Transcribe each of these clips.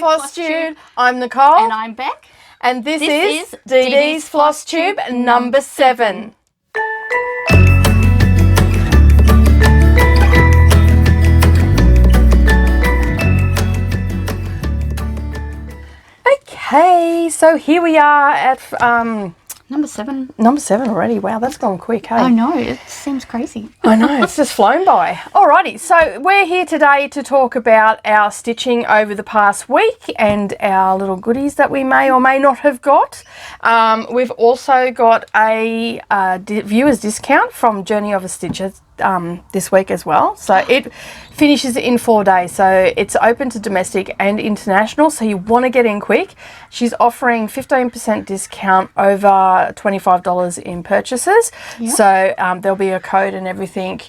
DDsFlosstube. I'm Nicole. And I'm Bec. And this is DDsFlosstube number 7. Okay, so here we are at Number 7. number 7 already. Wow, that's gone quick, hey? I know, it seems crazy. I know, it's just flown by. Alrighty, so we're here today to talk about our stitching over the past week and our little goodies that we may or may not have got. We've also got a viewer's discount from Journey of a Stitcher this week as well. So it finishes in 4 days. So it's open to domestic and international. So you want to get in quick. She's offering 15% discount over $25 in purchases. Yep. So there'll be a code and everything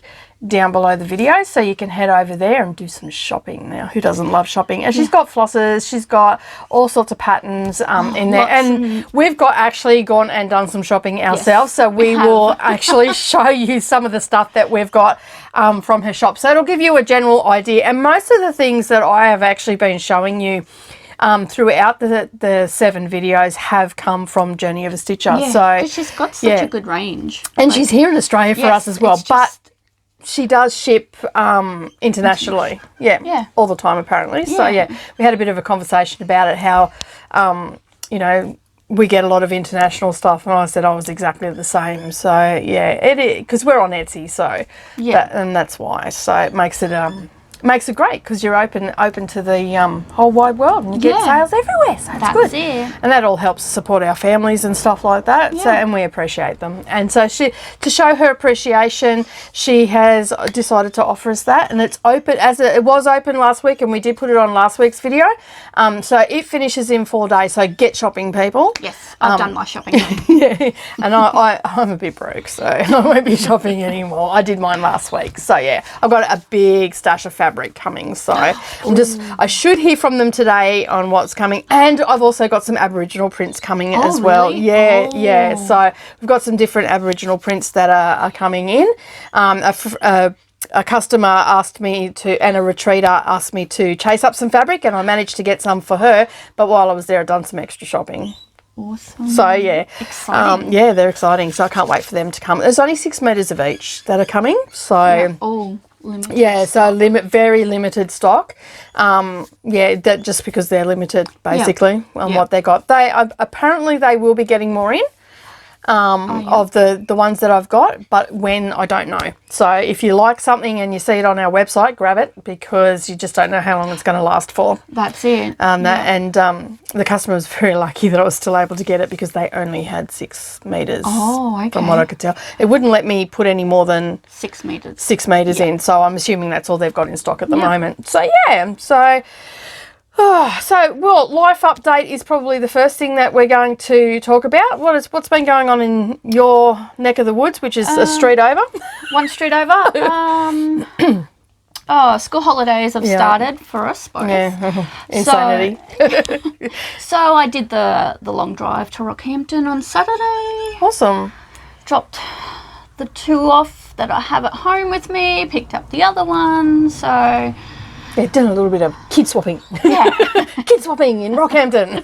down below the video, so you can head over there and do some shopping. Now, who doesn't love shopping? And she's got flosses, she's got all sorts of patterns in there, and we've actually gone and done some shopping ourselves. Yes, so we will actually show you some of the stuff that we've got from her shop, so it'll give you a general idea. And most of the things that I have actually been showing you throughout the 7 videos have come from Journey of a Stitcher. Yeah, so because she's got such a good range, and she's here in Australia for us as well, but she does ship internationally, all the time apparently. Yeah. So we had a bit of a conversation about it, how you know, we get a lot of international stuff, and I said I was exactly the same. So it is, because we're on Etsy, so and that's why. So it makes it great, because you're open to the whole wide world, and you get sales everywhere, so that's good. And that all helps support our families and stuff like that. So, and we appreciate them. And so to show her appreciation, she has decided to offer us that, and it's open it was open last week, and we did put it on last week's video. So it finishes in 4 days. So get shopping, people. Yes, I've done my shopping. And I'm a bit broke, so I won't be shopping anymore. I did mine last week, so I've got a big stash of fabric coming, so I should hear from them today on what's coming. And I've also got some Aboriginal prints coming as well. Really? So we've got some different Aboriginal prints that are coming in. A customer asked me to, and a retreater asked me to chase up some fabric, and I managed to get some for her, but while I was there I'd done some extra shopping. Awesome. So exciting. They're exciting, so I can't wait for them to come. There's only 6 meters of each that are coming, so limited so very limited stock. That just because they're limited basically on what they got. They apparently they will be getting more in of the ones that I've got, but when, I don't know. So if you like something and you see it on our website, grab it, because you just don't know how long it's going to last for. That's it. The customer was very lucky that I was still able to get it, because they only had 6 meters. Oh, okay. From what I could tell, it wouldn't let me put any more than 6 meters. 6 meters in. So I'm assuming that's all they've got in stock at the moment. So life update is probably the first thing that we're going to talk about. What's been going on in your neck of the woods, which is a street over? One street over. School holidays have started for us both. Yeah, insanity. So I did the long drive to Rockhampton on Saturday. Awesome. Dropped the 2 off that I have at home with me, picked up the other one, so... Yeah, done a little bit of kid swapping. Yeah. Kid swapping in Rockhampton.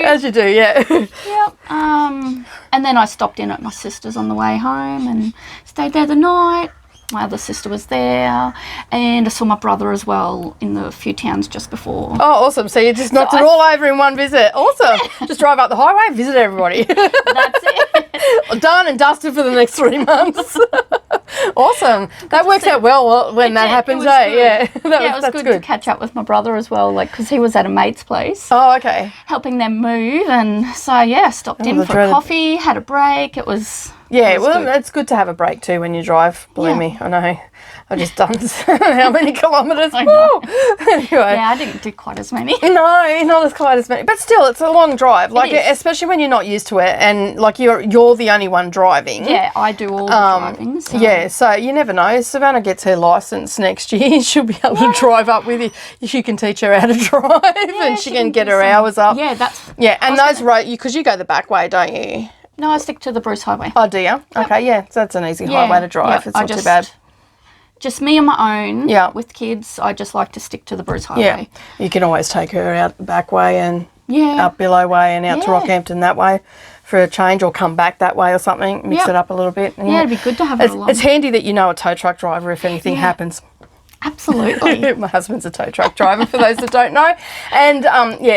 As you do, yeah. Yep. And then I stopped in at my sister's on the way home and stayed there the night. My other sister was there, and I saw my brother as well in the few towns just before. Oh, awesome. So you just knocked it all over in one visit. Awesome. Just drive up the highway, visit everybody. That's it. Done and dusted for the next 3 months. Awesome. That works out well when that happens, eh? It was good to catch up with my brother as well, because he was at a mate's place. Oh, okay. Helping them move, and so stopped in for a coffee, had a break. It was... it's good to have a break too when you drive. Believe me, I know. I've just done how many kilometres? I know. Anyway. Yeah, I didn't do quite as many. No, not as quite as many. But still, it's a long drive. Especially when you're not used to it, and you're the only one driving. Yeah, I do all the driving. So. Yeah, so you never know. If Savannah gets her licence next year, she'll be able to drive up with you. You can teach her how to drive, and she can get her hours up. Yeah, that's... Yeah, and those roads, because you go the back way, don't you? No, I stick to the Bruce Highway. Oh, do you? Okay, so that's an easy highway to drive. It's not too bad. just me on my own. Yeah. With kids, I just like to stick to the Bruce Highway. Yeah. You can always take her out the back way and Yeah. up Billow Way and out to Yeah. Rockhampton that way for a change, or come back that way or something, mix Yep. it up a little bit. Yeah, it'd be good to have it along. It's handy that you know a tow truck driver if anything happens. Absolutely. My husband's a tow truck driver, for those that don't know. And,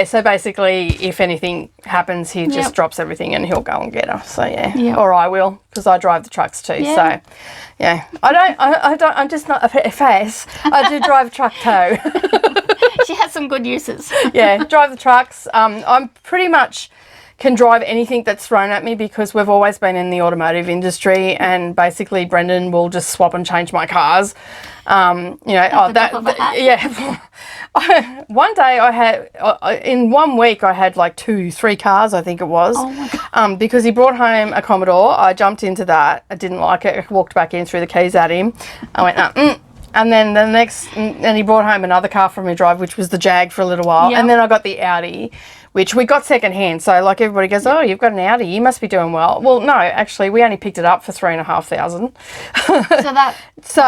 so basically if anything happens, he just drops everything and he'll go and get her. So, Yep. or I will, because I drive the trucks too. Yeah. So, yeah. I'm just not a face. I do drive truck tow. She has some good uses. Yeah, drive the trucks. I'm pretty much can drive anything that's thrown at me because we've always been in the automotive industry, and basically Brendan will just swap and change my cars. One day I had, in 1 week I had like 2-3 cars, I think it was. Oh my God. Because he brought home a Commodore. I jumped into that. I didn't like it. I walked back in, threw the keys at him. I went, And then and he brought home another car for me to drive, which was the Jag for a little while. Yep. And then I got the Audi, which we got second hand. So like everybody goes, oh, you've got an Audi, you must be doing well. Well, no, actually we only picked it up for $3,500. So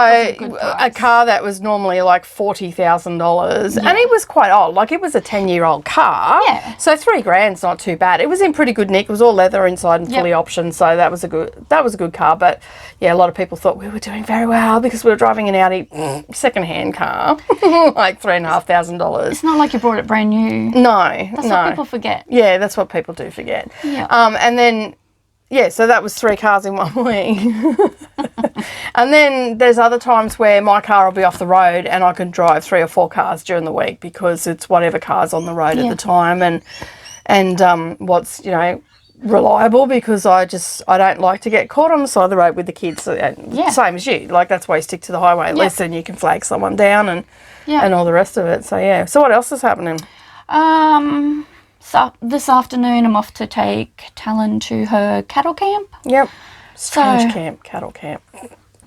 a car that was normally like $40,000, and it was quite old. Like it was a 10-year-old car. Yeah. So $3,000's not too bad. It was in pretty good nick. It was all leather inside and fully optioned. So that was a good car. But yeah, a lot of people thought we were doing very well because we were driving an Audi second-hand car, like $3,500. it's not like you brought it brand new. No, That's what people forget. Yeah, that's what people do forget. Yeah. And then, so that was 3 cars in 1 week. And then there's other times where my car will be off the road and I can drive 3 or 4 cars during the week because it's whatever car's on the road at the time, and what's, reliable, because I don't like to get caught on the side of the road with the kids. Same as you. Like that's why you stick to the highway. At least then you can flag someone down and all the rest of it. So yeah. So what else is happening? So this afternoon I'm off to take Talon to her cattle camp. Yep. Strange camp, cattle camp.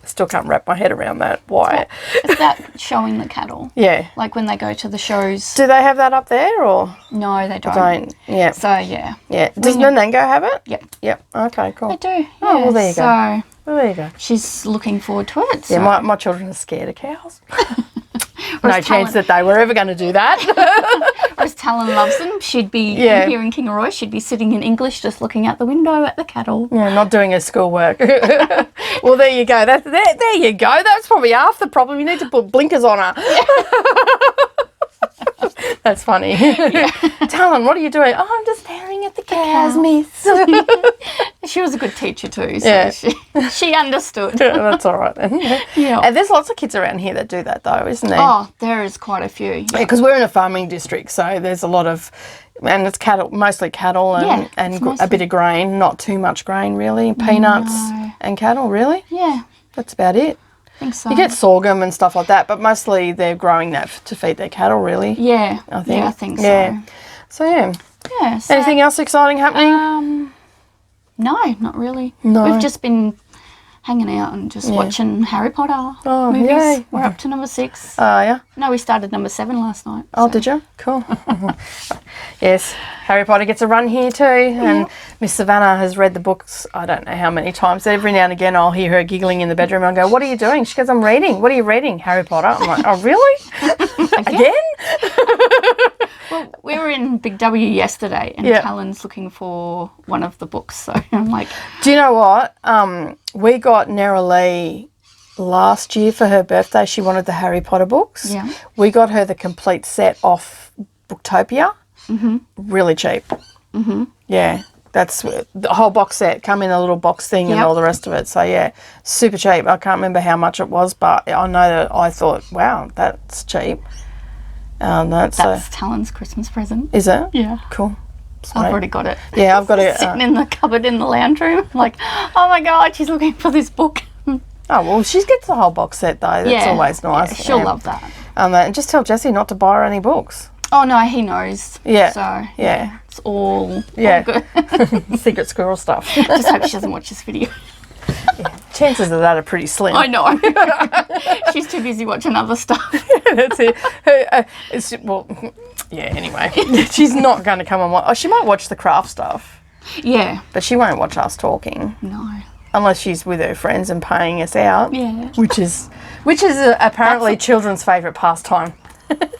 Still can't wrap my head around that. Why? It's about showing the cattle. Yeah. Like when they go to the shows. Do they have that up there or? No, they don't. Yeah. So yeah. Yeah. Does Nanango have it? Yep. Yep. Okay, cool. They do. Yeah. Oh, well, there you go. So Well, there you go. she's looking forward to it. So. Yeah, my children are scared of cows. No chance that they were ever going to do that. Whereas Talon loves them. She'd be here in Kingaroy. She'd be sitting in English, just looking out the window at the cattle. Yeah, not doing her schoolwork. Well, there you go. There you go. That's probably half the problem. You need to put blinkers on her. That's funny. Talon, what are you doing? Oh, I'm just staring at the cows, miss. She was a good teacher too, so she understood. That's all right then. Yeah. And there's lots of kids around here that do that though, isn't there? Oh, there is quite a few. Yeah, because we're in a farming district, so there's a lot of, and it's cattle, mostly cattle and a bit of grain, not too much grain really, peanuts and cattle really. Yeah. That's about it. I think so. You get sorghum and stuff like that, but mostly they're growing that to feed their cattle really. Yeah. I think. Yeah, I think so. Yeah. So yeah. Yeah. So, Anything else exciting happening? No, not really. No. We've just been hanging out and just watching Harry Potter movies. Yay. We're up to number 6. Yeah. No, we started number 7 last night. Oh, did you? Cool. Yes, Harry Potter gets a run here too, and Miss Savannah has read the books I don't know how many times. Every now and again I'll hear her giggling in the bedroom and I go, what are you doing? She goes, I'm reading. What are you reading? Harry Potter. I'm like, oh really? Again? Well, we were in Big W yesterday and Talon's looking for one of the books, so I'm like... Do you know what? We got Nera Lee last year for her birthday. She wanted the Harry Potter books. Yeah. We got her the complete set off Booktopia. Mm-hmm. Really cheap. Mm-hmm. Yeah. That's the whole box set, come in a little box thing and all the rest of it. So, yeah, super cheap. I can't remember how much it was, but I know that I thought, wow, that's cheap. That's Talon's Christmas present. Is it? Yeah. Cool. I've already got it. Yeah, I've got it. Sitting in the cupboard in the lounge room. Like, oh my God, she's looking for this book. Oh, well, she gets the whole box set, though. That's always nice. Yeah, she'll love that. And just tell Jessie not to buy her any books. Oh, no, he knows. Yeah. So, yeah. It's all good. good. Secret squirrel stuff. Just hope she doesn't watch this video. Chances of that are pretty slim. I know. She's too busy watching other stuff. That's it. Anyway. She's not going to come and watch. Oh, she might watch the craft stuff. Yeah. But she won't watch us talking. No. unless she's with her friends and paying us out. Yeah. Which is apparently children's favourite pastime.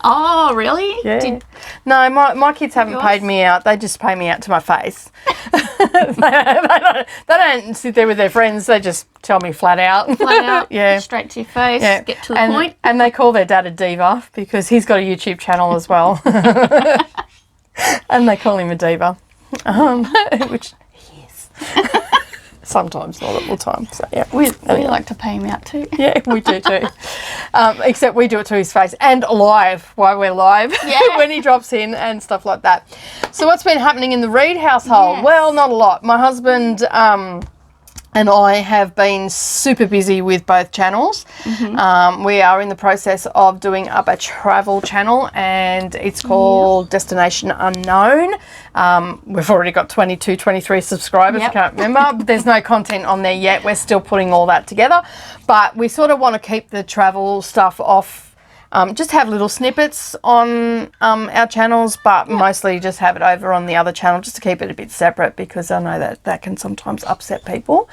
Oh, really? Yeah. No, my kids haven't paid me out. They just pay me out to my face. they don't sit there with their friends. They just tell me flat out. Flat out. Yeah. Straight to your face. Yeah. Get to the point. And they call their dad a diva because he's got a YouTube channel as well. And they call him a diva. Which he is. Sometimes, not all the time. So yeah, we like to pay him out too. Yeah, we do too. Except we do it to his face and live while we're live when he drops in and stuff like that. So what's been happening in the Reid household? Yes. Well, not a lot. My husband and I have been super busy with both channels. We are in the process of doing up a travel channel, and it's called Destination Unknown. We've already got 22, 23 subscribers. I can't remember. But there's no content on there yet. We're still putting all that together. But we sort of want to keep the travel stuff off. Just have little snippets on our channels, but mostly just have it over on the other channel just to keep it a bit separate, because I know that can sometimes upset people,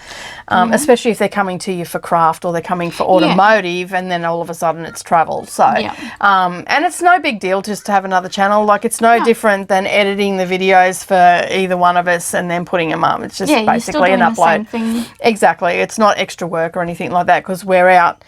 especially if they're coming to you for craft or they're coming for automotive and then all of a sudden it's travel. So, and it's no big deal just to have another channel. Like, it's no different than editing the videos for either one of us and then putting them up. It's just basically an upload. The same thing. Exactly. It's not extra work or anything like that, because we're out.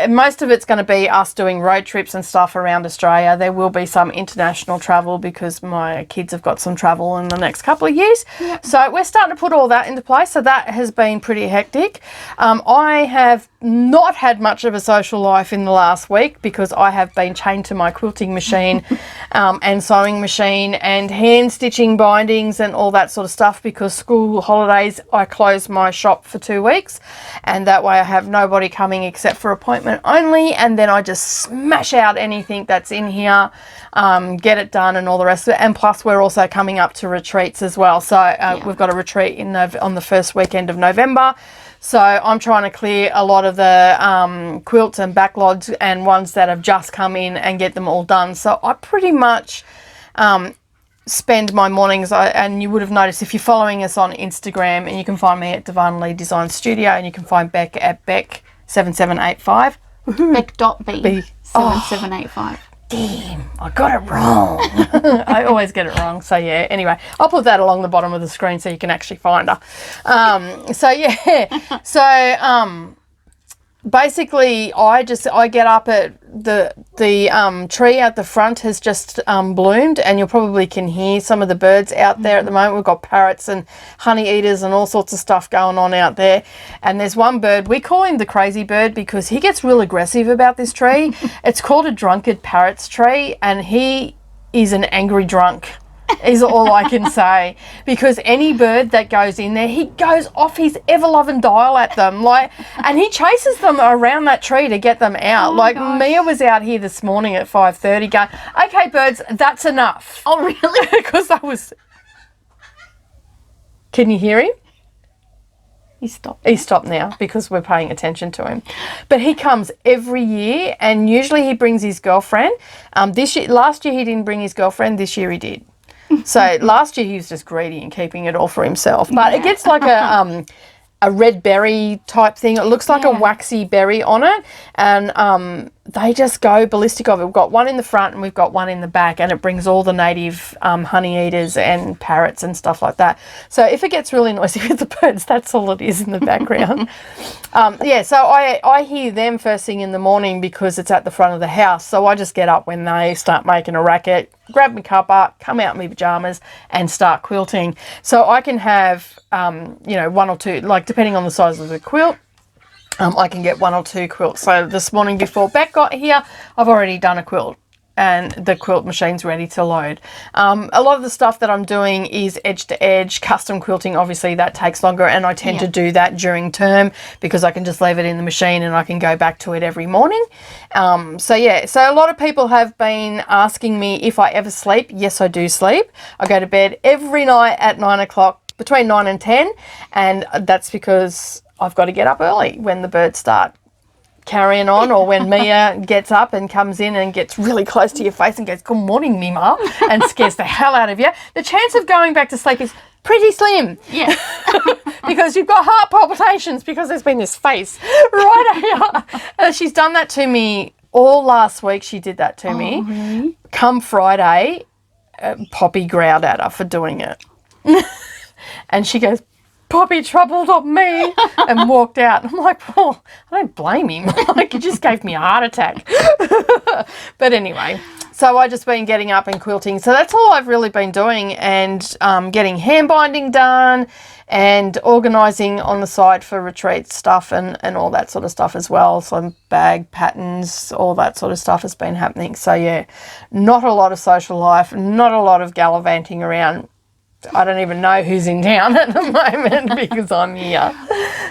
Most of it's going to be us doing road trips and stuff around Australia. There will be some international travel because my kids have got some travel in the next couple of years. So we're starting to put all that into place. So that has been pretty hectic. I have not had much of a social life in the last week because I have been chained to my quilting machine and sewing machine and hand stitching bindings and all that sort of stuff, because school holidays I close my shop for 2 weeks, and that way I have nobody coming except for appointment only, and then I just smash out anything that's in here, get it done and all the rest of it. And plus we're also coming up to retreats as well. So we've got a retreat on the first weekend of November. So I'm trying to clear a lot of the quilts and backlogs and ones that have just come in and get them all done. So I pretty much spend my mornings, and you would have noticed if you're following us on Instagram, and you can find me at Darvanalee Design Studio, and you can find Bec at Bec7785. Bec.B 7785. Damn, I got it wrong. I always get it wrong. So yeah, anyway, I'll put that along the bottom of the screen so you can actually find her. Basically I get up at the tree at the front has just bloomed, and you probably can hear some of the birds out there at the moment. We've got parrots and honey eaters and all sorts of stuff going on out there. And there's one bird, we call him the crazy bird because he gets real aggressive about this tree. It's called a drunkard parrot's tree, and he is an angry drunk. Is all I can say, because any bird that goes in there, he goes off his ever-loving dial at them, and he chases them around that tree to get them out. Mia was out here this morning at 5:30 going, okay birds, that's enough. Oh really? Because I was... Can you hear him? He stopped. He stopped now because we're paying attention to him. But he comes every year, and usually he brings his girlfriend. Last year he didn't bring his girlfriend, this year he did. So last year he was just greedy and keeping it all for himself. But it gets like a red berry type thing. It looks like a waxy berry on it, and they just go ballistic of it. We've got one in the front and we've got one in the back, and it brings all the native honey eaters and parrots and stuff like that. So if it gets really noisy with the birds, that's all it is in the background. So I hear them first thing in the morning because it's at the front of the house. So I just get up when they start making a racket, grab my cuppa, come out in my pajamas and start quilting. So I can have, one or two, like depending on the size of the quilt, I can get one or two quilts. So this morning before Bec got here, I've already done a quilt and the quilt machine's ready to load. A lot of the stuff that I'm doing is edge to edge, custom quilting. Obviously that takes longer, and I tend to do that during term because I can just leave it in the machine and I can go back to it every morning. So a lot of people have been asking me if I ever sleep. Yes, I do sleep. I go to bed every night at 9 o'clock, between 9 and 10, and that's because I've got to get up early when the birds start carrying on, or when Mia gets up and comes in and gets really close to your face and goes, "Good morning, Mima," and scares the hell out of you, the chance of going back to sleep is pretty slim. Yeah. Because you've got heart palpitations because there's been this face right here. She's done that to me all last week. She did that to me. Really? Come Friday, Poppy growled at her for doing it. And she goes, "Poppy troubled on me," and walked out. I'm like, "Well, I don't blame him. Like, he just gave me a heart attack." But anyway, so I've just been getting up and quilting. So that's all I've really been doing, and getting hand binding done and organising on the side for retreat stuff and all that sort of stuff as well. Some bag patterns, all that sort of stuff has been happening. So yeah, not a lot of social life, not a lot of gallivanting around. I don't even know who's in town at the moment because I'm here.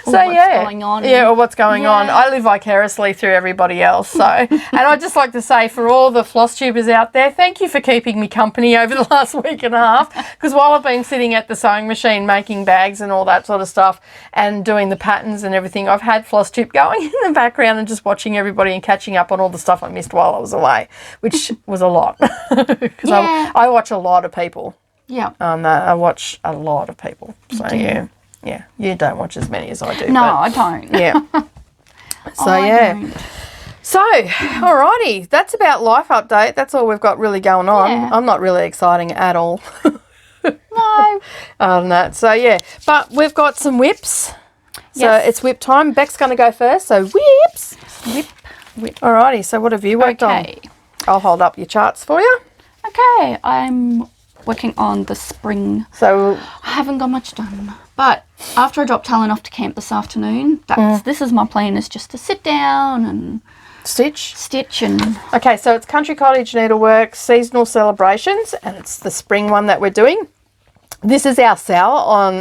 So what's going on. Yeah, or what's going on. I live vicariously through everybody else. So, and I'd just like to say, for all the Flosstubers out there, thank you for keeping me company over the last week and a half, because while I've been sitting at the sewing machine making bags and all that sort of stuff and doing the patterns and everything, I've had Flosstube going in the background and just watching everybody and catching up on all the stuff I missed while I was away, which was a lot because I watch a lot of people. Yeah. I watch a lot of people. So yeah, you don't watch as many as I do. No, but, I don't. Yeah. So I don't. So alrighty, that's about life update. That's all we've got really going on. Yeah. I'm not really exciting at all. No. That. So yeah, but we've got some whips. So Yes. it's whip time. Bec's going to go first. So whips. Whip. Alrighty. So what have you worked on? Okay. I'll hold up your charts for you. Okay. I'm working on the spring. So I haven't got much done. But after I dropped Talon off to camp this afternoon, this is my plan, is just to sit down and stitch and... Okay, so it's Country Cottage Needlework Seasonal Celebrations, and it's the spring one that we're doing. This is our sale on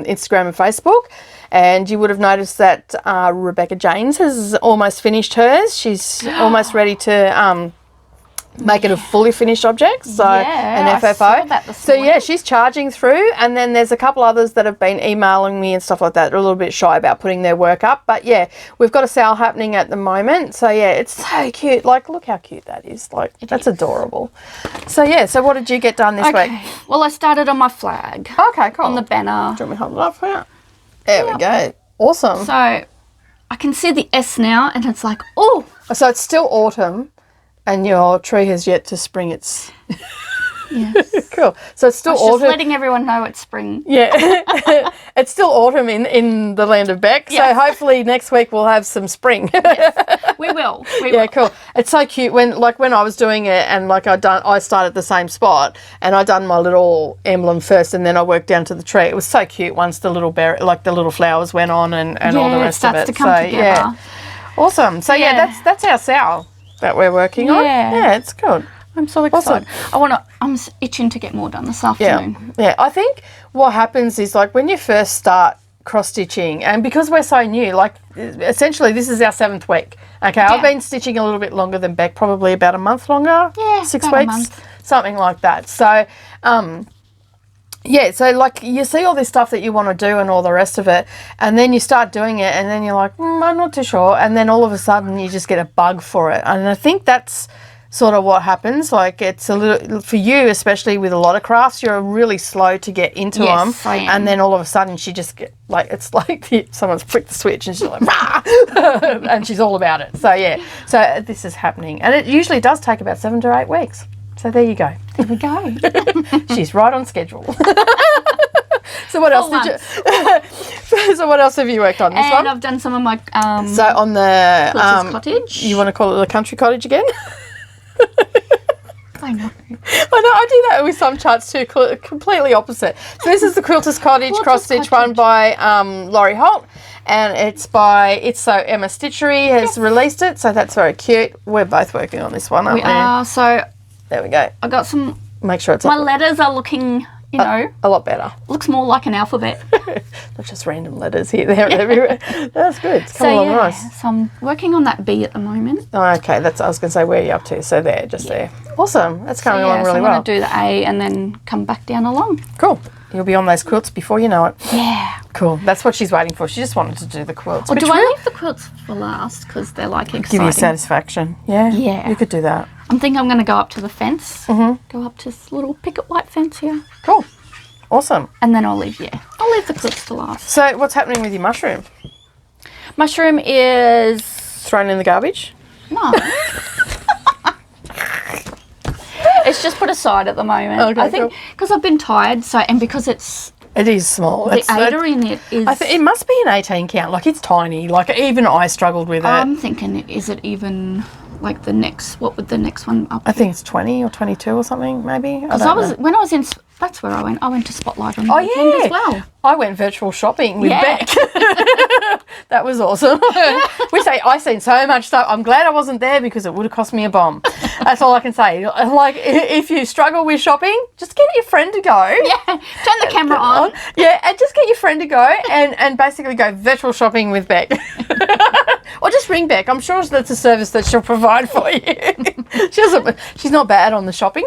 Instagram and Facebook, and you would have noticed that Rebecca Janes has almost finished hers. She's almost ready to make it a fully finished object, so an FFO. I saw that this so morning. yeah, she's charging through, and then there's a couple others that have been emailing me and stuff like that. They're a little bit shy about putting their work up, but yeah, we've got a sale happening at the moment. So yeah, it's so cute. Like, look how cute that is. Like, that's adorable. So yeah, so what did you get done this week? Well, I started on my flag. Okay, cool. On the banner. Do you want me to hold it up for you? There we go. Awesome. So I can see the S now, and it's like, oh. So it's still autumn, and your tree has yet to spring its... Yes. Cool. So it's still autumn. Just letting everyone know it's spring. Yeah. It's still autumn in the land of Bec. Yes. So hopefully next week we'll have some spring. Yes, we will. Yeah, cool. It's so cute when I was doing it, and like I started at the same spot, and I done my little emblem first, and then I worked down to the tree. It was so cute once the little the little flowers went on and all the rest of it. To come together. Yeah. Awesome. So yeah, that's our sale that we're working on. Yeah, it's good. I'm so excited. I'm itching to get more done this afternoon. Yeah. I think what happens is, like, when you first start cross-stitching, and because we're so new, like, essentially this is our 7th week. Okay, I've been stitching a little bit longer than Bec, probably about a month longer. Yeah, 6 about a weeks, month. something like that. So, yeah, so like you see all this stuff that you want to do and all the rest of it, and then you start doing it, and then you're like, I'm not too sure, and then all of a sudden you just get a bug for it. And I think that's sort of what happens. Like, it's a little, for you especially with a lot of crafts, you're really slow to get into them, I am. and then all of a sudden she just get like, it's like someone's flicked the switch and she's like, rah! And she's all about it. So yeah, so this is happening, and it usually does take about 7 to 8 weeks. So there you go. There we go. She's right on schedule. So what else did you? So what else have you worked on? This one? I've done some of my So on the Quilter's cottage. You want to call it the country cottage again? I know. I do that with some charts too, completely opposite. So this is the Quilter's Cottage cross stitch one by Laurie Holt, and it's So Emma Stitchery has released it, so that's very cute. We're both working on this one, aren't we? We are. So there we go. I got some. Make sure it's My letters are looking, a lot better. looks more like an alphabet. Not just random letters here, there, and everywhere. That's good. It's coming along nice. So I'm working on that B at the moment. Oh, okay. I was going to say, where are you up to? So there, just there. Awesome. That's coming along really I'm well. going to do the A and then come back down along. Cool. You'll be on those quilts before you know it. Yeah. Cool. That's what she's waiting for. She just wanted to do the quilts. Or do I leave the quilts for last because they're like exciting? Give you satisfaction. Yeah? Yeah. You could do that. I'm thinking I'm going to go up to the fence. Go up to this little picket white fence here. Cool. Awesome. And then I'll leave the quilts to last. So what's happening with your mushroom? Mushroom is... Thrown in the garbage? No. It's just put aside at the moment. Okay, I think because I've been tired, and because it is small. The Ada in it is... it must be an 18 count. Like, it's tiny. Like, even I struggled with it. I'm thinking, is it even... Like the next, what would the next one up? I think it's 20 or 22 or something, maybe. Because when I was in, that's where I went. I went to Spotlight on the weekend as well. I went virtual shopping with Bec. That was awesome. I've seen so much stuff. I'm glad I wasn't there because it would have cost me a bomb. That's all I can say. Like, if you struggle with shopping, just get your friend to go. Yeah, turn the camera on. Yeah, and just get your friend to go and basically go virtual shopping with Bec. Or just ring Bec. I'm sure that's a service that she'll provide for you. She's not bad on the shopping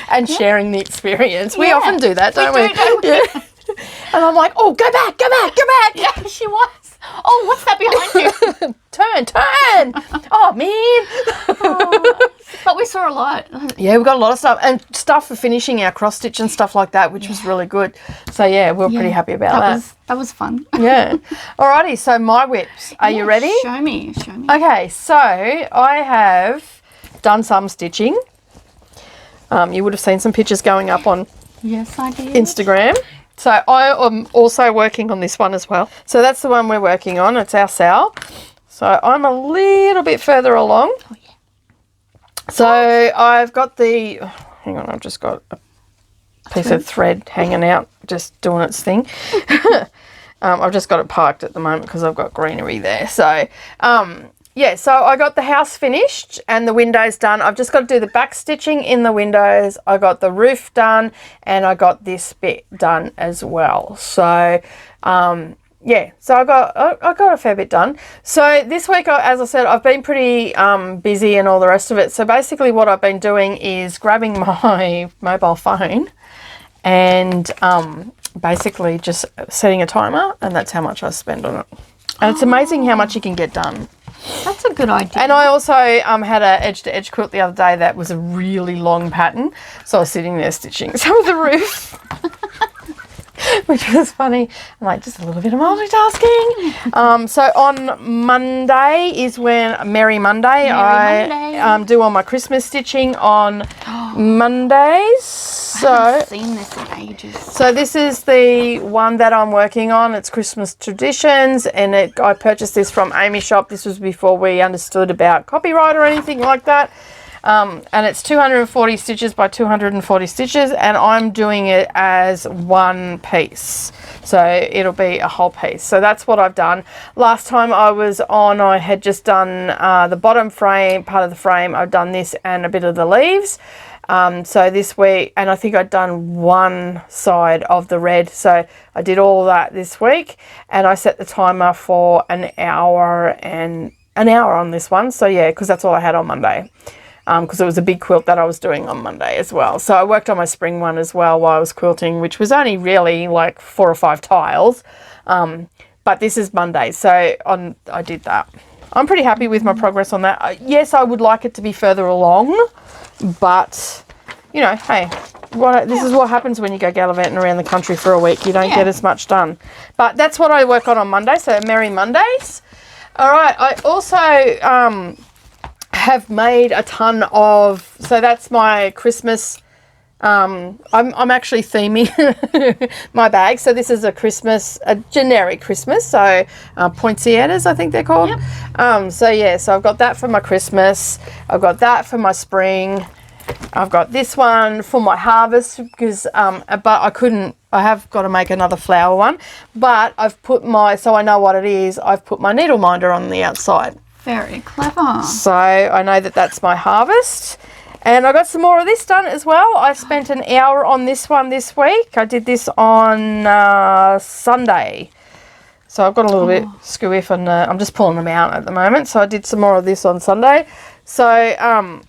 and sharing the experience. We often do that, don't we? Yeah. And I'm like, oh, go back. Yeah, she was. Oh, what's that behind you? Turn. Oh, man. But we saw a lot. Yeah, we got a lot of stuff. And stuff for finishing our cross stitch and stuff like that, which was really good. So, yeah, we're pretty happy about that. That was fun. Yeah. Alrighty, so my whips. Are you ready? Show me. Okay, so I have done some stitching. You would have seen some pictures going up on Yes, I did. Instagram. So I am also working on this one as well. So that's the one we're working on. It's our sow. So I'm a little bit further along. Oh, yeah. So I've got the... hang on, I've just got a piece of thread hanging out, just doing its thing. I've just got it parked at the moment because I've got greenery there. So, yeah, so I got the house finished and the windows done. I've just got to do the back stitching in the windows. I got the roof done and I got this bit done as well. So, yeah, so I got a fair bit done. So this week, as I said, I've been pretty busy and all the rest of it. So basically what I've been doing is grabbing my mobile phone and basically just setting a timer, and that's how much I spend on it. And it's amazing how much you can get done. That's a good idea. And I also had an edge-to-edge quilt the other day that was a really long pattern. So I was sitting there stitching some of the roof, which was funny. I'm like, just a little bit of multitasking. So on Monday is when, Merry Monday. I do all my Christmas stitching on Mondays. I haven't seen this in ages. So this is the one that I'm working on. It's Christmas Traditions, and I purchased this from Amy's shop. This was before we understood about copyright or anything like that. And it's 240 stitches by 240 stitches, and I'm doing it as one piece. So it'll be a whole piece. So that's what I've done. Last time I was on, I had just done the bottom frame, part of the frame. I've done this and a bit of the leaves. So this week, and I think I'd done one side of the red, so I did all that this week, and I set the timer for an hour on this one. So yeah, because that's all I had on Monday, because it was a big quilt that I was doing on Monday as well. So I worked on my spring one as well while I was quilting, which was only really like 4 or 5 tiles, but this is Monday, so I did that. I'm pretty happy with my progress on that. Yes, I would like it to be further along, but, you know, hey, this is what happens when you go gallivanting around the country for a week. You don't get as much done. But that's what I work on Monday, so Merry Mondays. All right, I also have made a ton of, so that's my Christmas, I'm actually theming my bag. So this is a generic Christmas, so poinsettias, I think they're called. Yep. So yeah, so I've got that for my Christmas, I've got that for my spring, I've got this one for my harvest, because but I have got to make another flower one, but I've put so I know what it is, I've put my needle minder on the outside. Very clever. So I know that that's my harvest. And I got some more of this done as well. I spent an hour on this one this week. I did this on Sunday. So I've got a little bit skewiff, and I'm just pulling them out at the moment. So I did some more of this on Sunday. So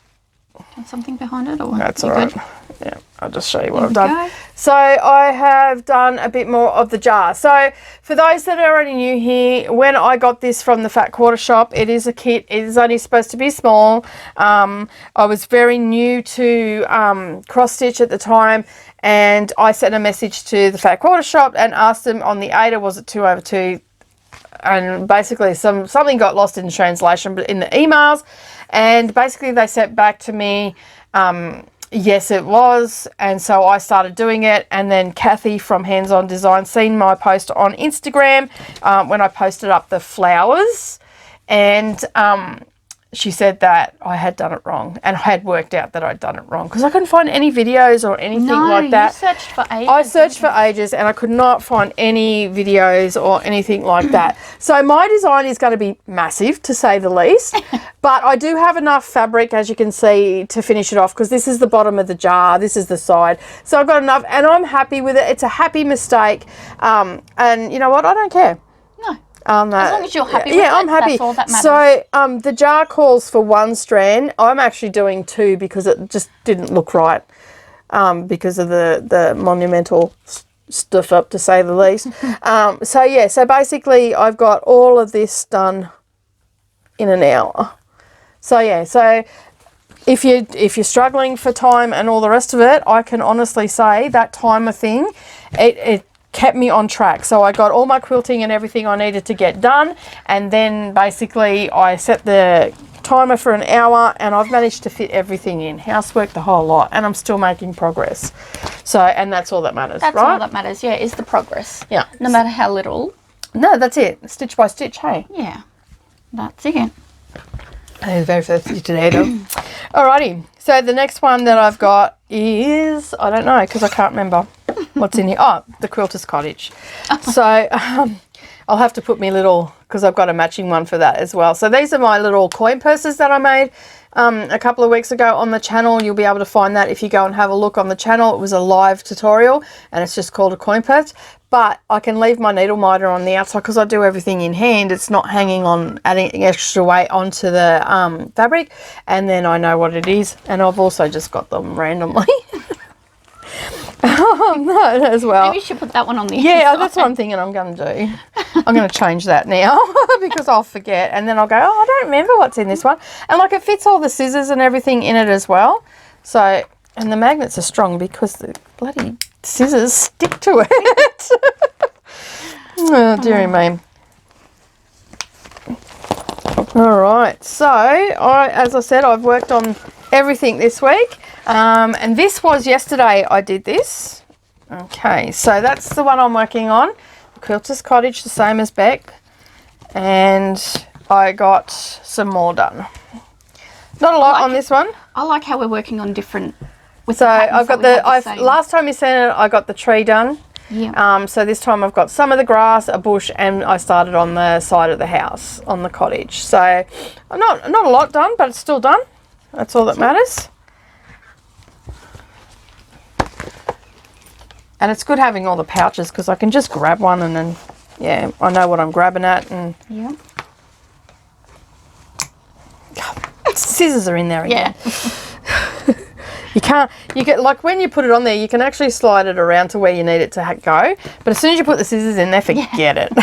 something behind it, or that's all right. Yeah. I'll just show you what There I've we done. go. So I have done a bit more of the jar. So for those that are already new here, when I got this from the Fat Quarter shop, it is a kit. It is only supposed to be small. I was very new to cross stitch at the time, and I sent a message to the Fat Quarter shop and asked them on the Ada, was it 2/2? And basically something got lost in translation, but in the emails, and basically they sent back to me, yes it was, and so I started doing it. And then Kathy from Hands On Design seen my post on Instagram when I posted up the flowers, and she said that I had done it wrong, and I had worked out that I'd done it wrong because I couldn't find any videos or anything like that. You searched for ages. I searched for ages and I could not find any videos or anything like that. So my design is going to be massive, to say the least, but I do have enough fabric, as you can see, to finish it off, because this is the bottom of the jar, this is the side. So I've got enough, and I'm happy with it. It's a happy mistake, and you know what? I don't care. No. As long as you're happy with it, I'm happy. that's all that matters. So the jar calls for 1 strand. I'm actually doing 2 because it just didn't look right, because of the monumental stuff up, to say the least. So yeah, so basically I've got all of this done in an hour. So yeah, so if you're struggling for time and all the rest of it, I can honestly say that timer thing, it kept me on track. So I got all my quilting and everything I needed to get done, and then basically I set the timer for an hour, and I've managed to fit everything in, housework, the whole lot, and I'm still making progress. So, and that's all that matters, That's right? all that matters, yeah, is the progress. Yeah. No matter how little. No, that's it. Stitch by stitch, hey? Yeah. That's it. And the very first stitch today, though. Alrighty. So the next one that I've got is, I don't know, because I can't remember what's in here. Oh, the Quilter's Cottage. So I'll have to put me little, because I've got a matching one for that as well. So these are my little coin purses that I made a couple of weeks ago on the channel. You'll be able to find that if you go and have a look on the channel. It was a live tutorial, and it's just called a coin purse. But I can leave my needle miter on the outside because I do everything in hand. It's not hanging on, adding extra weight onto the fabric. And then I know what it is. And I've also just got them randomly. No, as well. Maybe you should put that one on the Yeah, inside. that's what I'm thinking I'm going to do. I'm going to change that now because I'll forget. And then I'll go, oh, I don't remember what's in this one. And like, it fits all the scissors and everything in it as well. So, and the magnets are strong because the bloody scissors stick to it. Oh, dearie me. All right, so as I said, I've worked on everything this week, and this was yesterday I did this. Okay, so that's the one I'm working on, Quilter's Cottage, the same as Bec, and I got some more done. Not a lot on this one. I like how we're working on different. So I've got last time you sent it, I got the tree done. Yeah. So this time I've got some of the grass, a bush, and I started on the side of the house, on the cottage. So not a lot done, but it's still done. That's all that matters. And it's good having all the pouches because I can just grab one and then, yeah, I know what I'm grabbing at. And Yeah. scissors are in there again. Yeah. You get, like when you put it on there, you can actually slide it around to where you need it to go. But as soon as you put the scissors in there, forget it.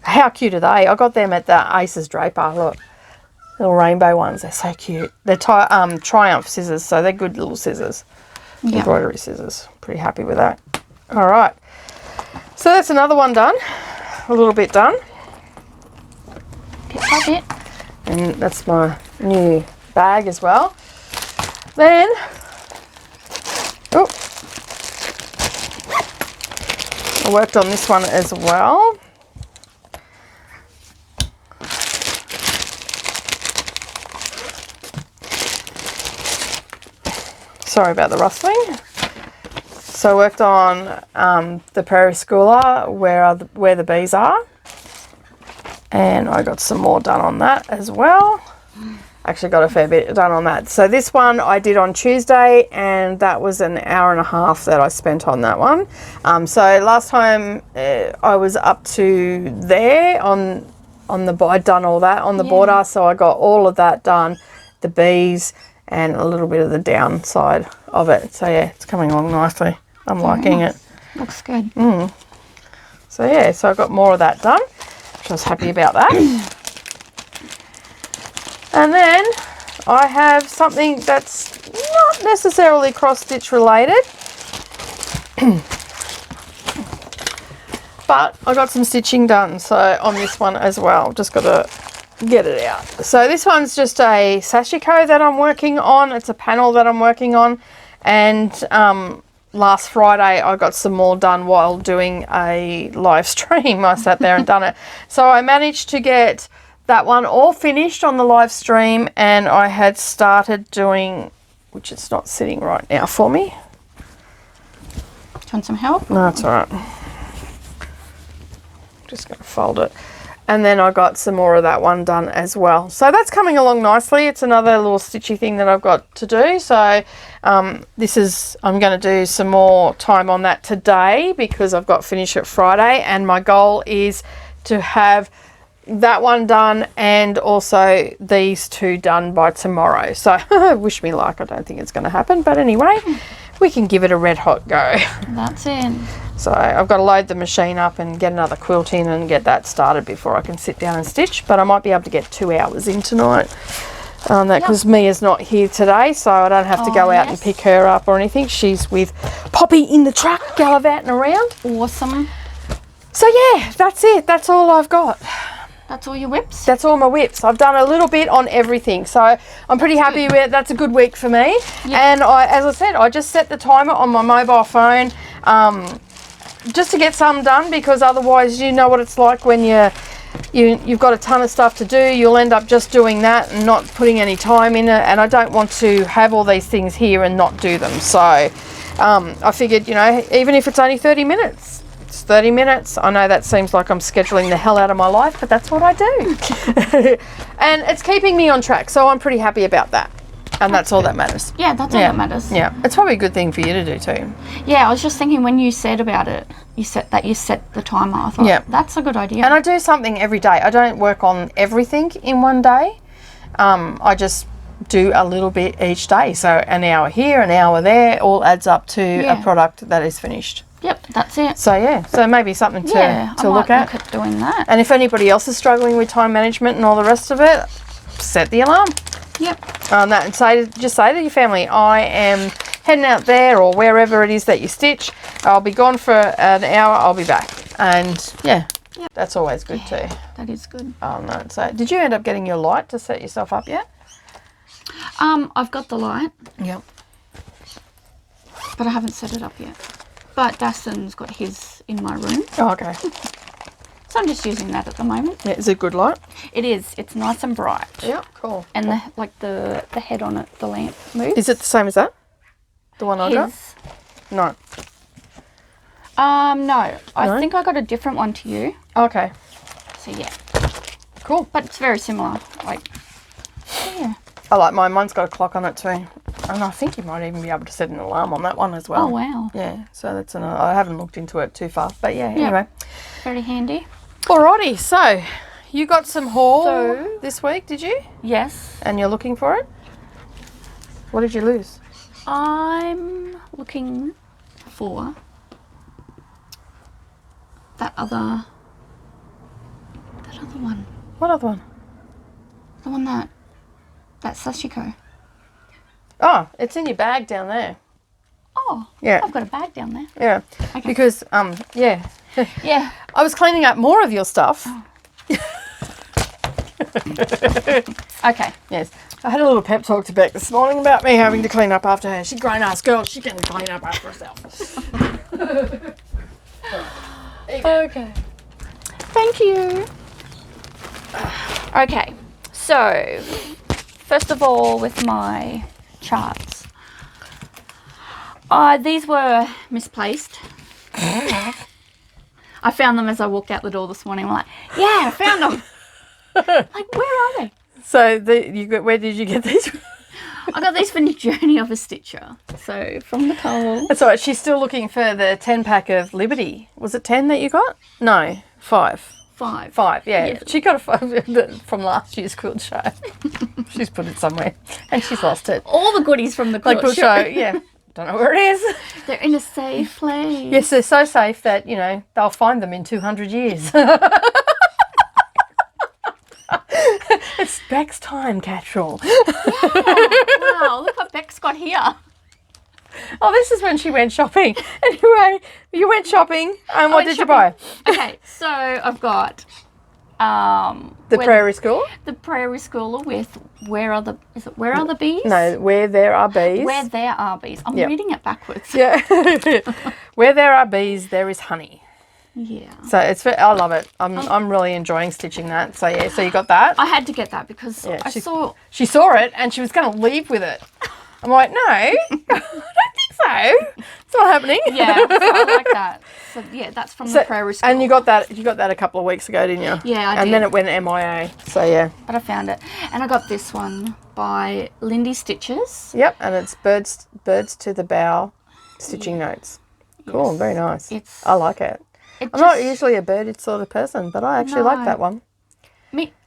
How cute are they? I got them at the Aces Draper. Look, little rainbow ones. They're so cute. They're Triumph scissors, so they're good little scissors. Yeah. Embroidery scissors. Pretty happy with that. All right. So that's another one done. A little bit done. Bit by bit. And that's my new bag as well. Then, I worked on this one as well. Sorry about the rustling. So I worked on the Prairie Schooler where the bees are, and I got some more done on that as well. Actually got a fair bit done on that. So this one I did on Tuesday, and that was an hour and a half that I spent on that one. So last time I was up to there on the I'd done all that on the border, so I got all of that done, the bees and a little bit of the downside of it. So yeah, it's coming along nicely. I'm liking it. Looks good. So yeah, so I got more of that done, which I was happy about that. And then I have something that's not necessarily cross-stitch related, but I got some stitching done so on this one as well. Just got to get it out. So this one's just a sashiko that I'm working on. It's a panel that I'm working on, and last Friday I got some more done while doing a live stream. I sat there and done it. So I managed to get that one all finished on the live stream, and I had started doing, which it's not sitting right now for me. Do you want some help? No, it's all right. Just going to fold it. And then I got some more of that one done as well. So that's coming along nicely. It's another little stitchy thing that I've got to do. So I'm going to do some more time on that today because I've got finish it Friday, and my goal is to have that one done and also these two done by tomorrow. So wish me luck. I don't think it's going to happen, but anyway, we can give it a red hot go. That's it. So I've got to load the machine up and get another quilt in and get that started before I can sit down and stitch, but I might be able to get 2 hours in tonight. Because Mia's not here today, so I don't have to go out and pick her up or anything. She's with Poppy in the truck gallivanting around. Awesome. So yeah, that's it. That's all I've got. That's all your whips? That's all my whips. I've done a little bit on everything, so I'm pretty happy with it. That's a good week for me. Yep. And as I said, I just set the timer on my mobile phone just to get some done, because otherwise you know what it's like when you've got a ton of stuff to do. You'll end up just doing that and not putting any time in it, and I don't want to have all these things here and not do them. So I figured, even if it's only 30 minutes, it's 30 minutes. I know that seems like I'm scheduling the hell out of my life, but that's what I do. And it's keeping me on track, so I'm pretty happy about that. And that's all that matters. Yeah, that's all that matters. Yeah, it's probably a good thing for you to do too. Yeah, I was just thinking when you said about it, you set the timer. I thought, that's a good idea. And I do something every day. I don't work on everything in one day. I just do a little bit each day. So an hour here, an hour there, all adds up to a product that is finished. Yep, that's it. So yeah, so maybe something to look at. I might look at doing that. And if anybody else is struggling with time management and all the rest of it, set the alarm. Yep. On that, and just say to your family, I am heading out there or wherever it is that you stitch. I'll be gone for an hour. I'll be back. And that's always good too. That is good. Oh no! So did you end up getting your light to set yourself up yet? I've got the light. Yep. But I haven't set it up yet. But Dustin's got his in my room. Oh, okay. So I'm just using that at the moment. Yeah, is it a good light? It is. It's nice and bright. Yeah, cool. And the head on it, the lamp moves. Is it the same as that? The one I got? No. No. I think I got a different one to you. Okay. So yeah. Cool. But it's very similar. Yeah. I like mine. Mine's got a clock on it too. And I think you might even be able to set an alarm on that one as well. Oh, wow. Yeah, so that's I haven't looked into it too far. But yeah, anyway. Very handy. Alrighty, so you got some haul this week, did you? Yes. And you're looking for it? What did you lose? I'm looking for that other one. What other one? The one that sashiko. Oh, it's in your bag down there. Oh, yeah. I've got a bag down there. Yeah, okay. Because, yeah. Yeah. I was cleaning up more of your stuff. Oh. Okay. Yes. I had a little pep talk to Bec this morning about me having to clean up after her. She's a grown-ass girl. She can clean up after herself. Okay. Thank you. Okay. So, first of all, with my charts. These were misplaced. I found them as I walked out the door this morning. I'm like, yeah, I found them. Like, where are they? So, where did you get these from? I got these from the Journey of a Stitcher. So, from Nicole. That's all right. She's still looking for the 10-pack of Liberty. Was it 10 that you got? No, 5. 5. 5, yeah. She got a 5 from last year's quilt show. She's put it somewhere and she's lost it. All the goodies from the quilt show, yeah. Don't know where it is. They're in a safe place. Yes, they're so safe that, you know, they'll find them in 200 years. It's Bec's time, Catchall. Wow, look what Bec's got here. Oh, this is when she went shopping. Anyway, you went shopping. What did you buy? Okay, so I've got the Prairie School. The Prairie Schooler with Where Are the Bees? No, Where There Are Bees. Where There Are Bees. I'm reading it backwards. Yeah. Where there are bees, there is honey. Yeah. So I love it. I'm really enjoying stitching that. So yeah, so you got that. I had to get that because she saw it and she was going to leave with it. I'm like, no, I don't think so. It's not happening. Yeah, so I like that. So yeah, that's from the Prairie School. And you got that a couple of weeks ago, didn't you? Yeah, I did. And then it went MIA. So yeah. But I found it. And I got this one by Lindy Stitches. Yep, and it's birds to the bow stitching notes. Cool, Yes. very nice. I like it. I'm not usually a birded sort of person, but I actually like that one.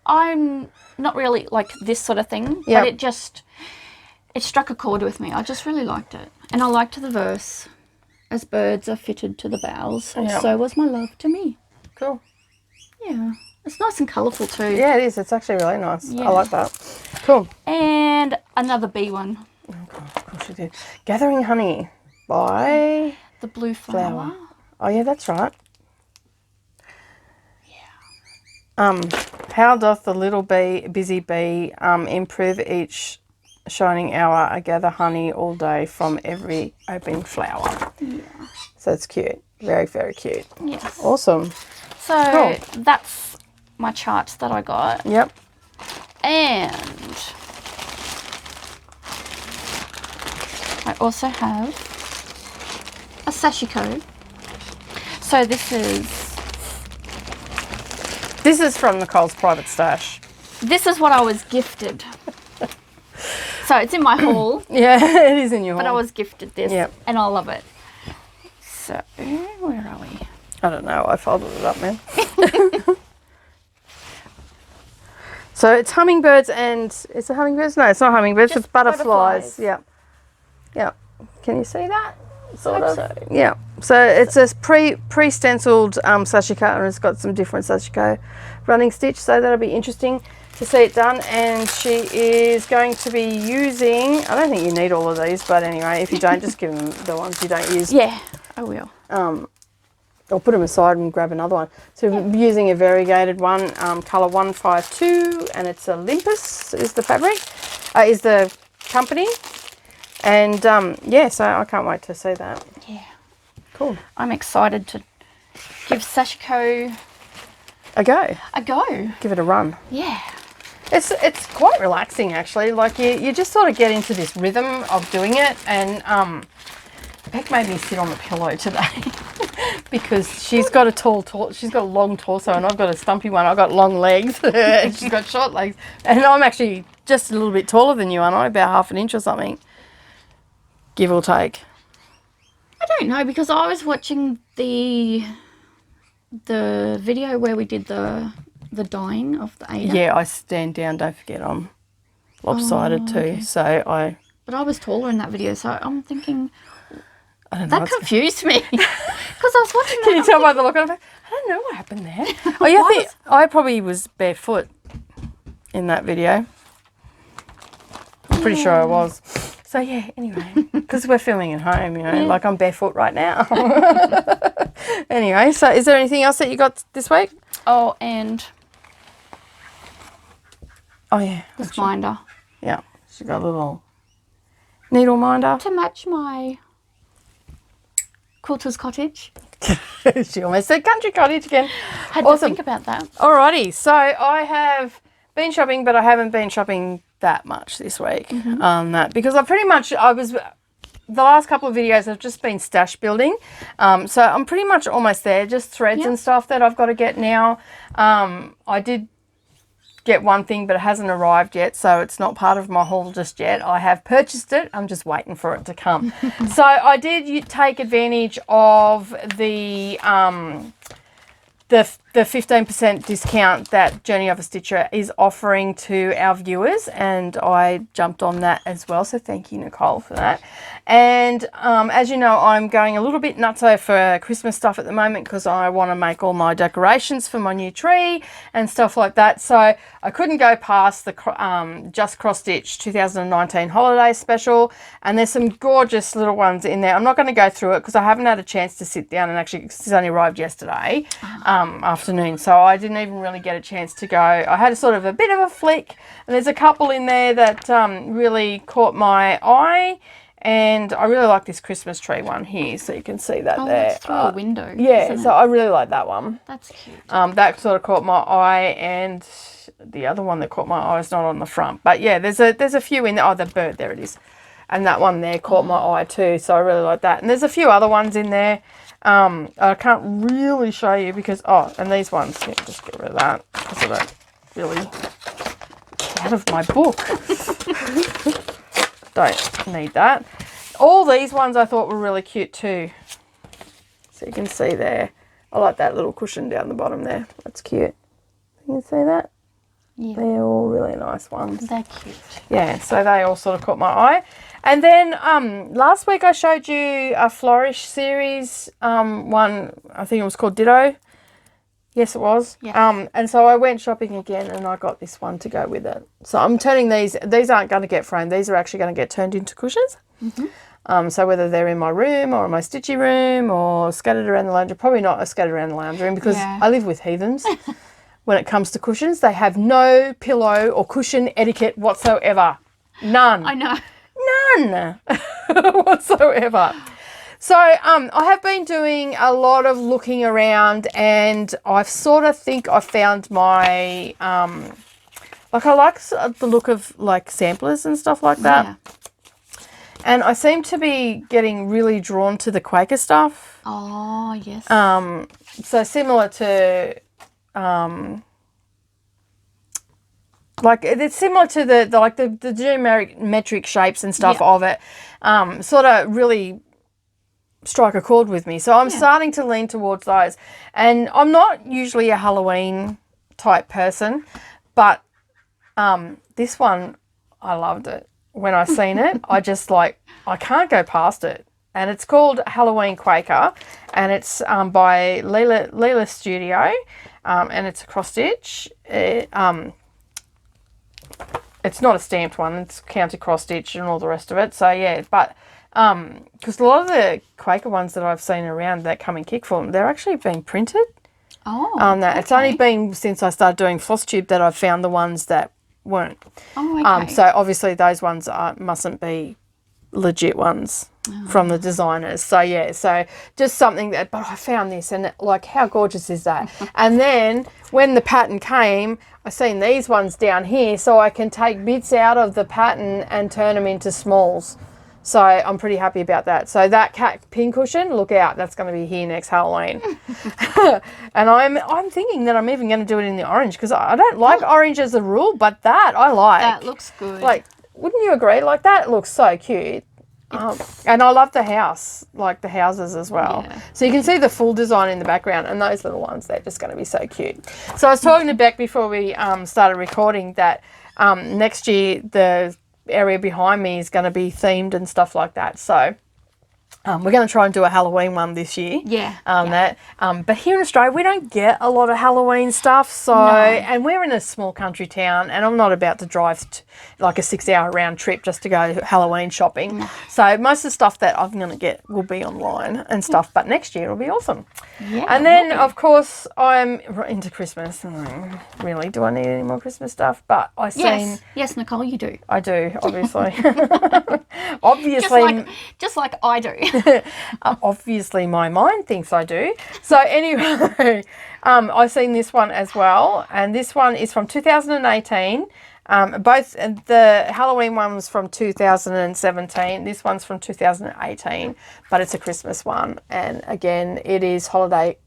I'm not really like this sort of thing, but it struck a chord with me. I just really liked it. And I liked the verse, as birds are fitted to the boughs, so was my love to me. Cool. Yeah. It's nice and colourful too. Yeah, it is. It's actually really nice. Yeah. I like that. Cool. And another bee one. Oh, God, of course you did. Gathering Honey by... The Blue Flower. Oh, yeah, that's right. How doth the little busy bee improve each shining hour? I gather honey all day from every opening flower. Yeah. So it's cute. Very, very cute. Yes. Awesome. So that's my charts that I got. Yep. And I also have a sashiko. So this is from Nicole's private stash. This is what I was gifted. So it's in my haul. Yeah, it is in your haul. But I was gifted this, and I love it. So, where are we? I don't know. I folded it up, man. So it's hummingbirds and... Is it hummingbirds? No, it's not hummingbirds. Just it's butterflies. Yeah. Yeah. Can you see that? Sort of. So. Yeah. So it's a pre-stenciled sashiko, and it's got some different sashiko running stitch. So that'll be interesting to see it done. And she is going to be using... I don't think you need all of these, but anyway, if you don't, just give them the ones you don't use. Yeah, I will. I'll put them aside and grab another one. So we're using a variegated one, colour 152, and it's Olympus is the fabric, is the company. And yeah, so I can't wait to see that. Yeah. Cool. I'm excited to give sashiko a go. Give it a run. Yeah. It's quite relaxing actually. Like you just sort of get into this rhythm of doing it, and Bec made me sit on the pillow today because she's got she's got a long torso and I've got a stumpy one. I've got long legs and she's got short legs, and I'm actually just a little bit taller than you, aren't I? About half an inch or something, give or take. I don't know, because I was watching the video where we did the dyeing of the Ada. Yeah, I stand down. Don't forget, I'm lopsided too. Okay. So But I was taller in that video, so I'm thinking... I don't know. That confused me because I was watching that. Can you tell by the look of it? I don't know what happened there. Oh yeah, I probably was barefoot in that video. I'm pretty sure I was. So yeah, anyway, because we're filming at home, you know, like I'm barefoot right now. Anyway, so is there anything else that you got this week? Oh, and... Oh yeah. This binder. Yeah, she got a little needle minder. To match my... Quilter's Cottage. She almost said country cottage again. Had to think about that. Alrighty, so I have been shopping, but I haven't been shopping that much this week on that, because the last couple of videos have just been stash building. So I'm pretty much almost there, just threads and stuff that I've got to get now. I did get one thing, but it hasn't arrived yet, so it's not part of my haul just yet. I have purchased it. I'm just waiting for it to come. So I did take advantage of the the 15% discount that Journey of a Stitcher is offering to our viewers, and I jumped on that as well. So thank you, Nicole, for that. And as you know, I'm going a little bit nutso for Christmas stuff at the moment because I want to make all my decorations for my new tree and stuff like that. So I couldn't go past the Just Cross Stitch 2019 holiday special, and there's some gorgeous little ones in there. I'm not going to go through it because I haven't had a chance to sit down, and actually it's only arrived yesterday afternoon, so I didn't even really get a chance to go. I had a sort of a bit of a flick, and there's a couple in there that really caught my eye. And I really like this Christmas tree one here, so you can see that there. It's through a window. Yeah, so I really like that one. That's cute. That sort of caught my eye, and the other one that caught my eye is not on the front. But yeah, there's a few in there. Oh, the bird, there it is. And that one there caught my eye too, so I really like that. And there's a few other ones in there. I can't really show you because, and these ones, yeah, just get rid of that because I don't really get out of my book. Don't need that. All these ones I thought were really cute too. So you can see there. I like that little cushion down the bottom there. That's cute. You can see that? Yeah. They're all really nice ones. They're cute. Yeah, so they all sort of caught my eye. And then last week I showed you a Flourish series one. I think it was called Ditto. Yes, it was. Yeah. And so I went shopping again and I got this one to go with it. So I'm turning these aren't going to get framed. These are actually going to get turned into cushions. Mm-hmm. So whether they're in my room or in my stitchy room or scattered around the lounge room, probably not scattered around the lounge room because I live with heathens. When it comes to cushions, they have no pillow or cushion etiquette whatsoever. None. I know. None whatsoever. So I have been doing a lot of looking around, and I sort of think I found my, like I like the look of like samplers and stuff like that. Yeah. And I seem to be getting really drawn to the Quaker stuff. Oh, yes. So similar to, like it's similar to the geometric shapes and stuff of it, sort of really strike a chord with me. So I'm starting to lean towards those. And I'm not usually a Halloween type person, but this one, I loved it. When I seen it, I just I can't go past it. And it's called Halloween Quaker, and it's by Lila Studio, and it's a cross stitch. It's not a stamped one, it's counter cross stitch and all the rest of it. So yeah, but because a lot of the Quaker ones that I've seen around that come in kit form, they're actually being printed. It's only been since I started doing Flosstube that I've found the ones that weren't. So obviously those ones mustn't be legit ones from the designers. So yeah, so just something that, but I found this, and like, how gorgeous is that? And then when the pattern came, I seen these ones down here, so I can take bits out of the pattern and turn them into smalls. So I'm pretty happy about that. So that cat pin cushion, look out, that's going to be here next Halloween. And I'm thinking that I'm even going to do it in the orange, because I don't like orange as a rule, but that I like. That looks good. Like, wouldn't you agree? Like, that looks so cute. And I love the house, like the houses as well. Yeah. So you can see the full design in the background, and those little ones, they're just going to be so cute. So I was talking to Bec before we started recording that next year the area behind me is going to be themed and stuff like that. So we're going to try and do a Halloween one this year. But here in Australia, we don't get a lot of Halloween stuff. So, and we're in a small country town, and I'm not about to drive like a 6-hour round trip just to go Halloween shopping. So most of the stuff that I'm going to get will be online and stuff. But next year it'll be awesome. Yeah, and then of course I'm into Christmas. Really, do I need any more Christmas stuff? But I seen. Yes, Nicole, you do. I do, obviously. Obviously, just like I do. Obviously my mind thinks I do. So anyway, I've seen this one as well, and this one is from 2018. Both the Halloween one was from 2017. This one's from 2018, but it's a Christmas one, and again it is holiday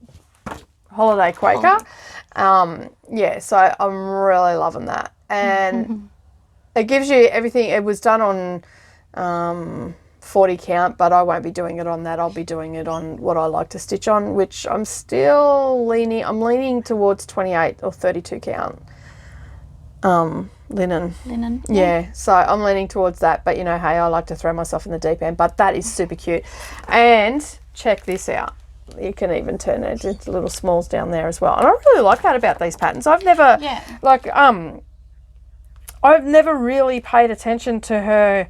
Quaker. So I'm really loving that, and it gives you everything. It was done on 40 count, but I won't be doing it on that. I'll be doing it on what I like to stitch on, which I'm still leaning towards 28 or 32 count linen. Yeah, so I'm leaning towards that, but you know, hey, I like to throw myself in the deep end, but that is super cute. And check this out. You can even turn it into little smalls down there as well. And I really like that about these patterns. I've never, I've never really paid attention to her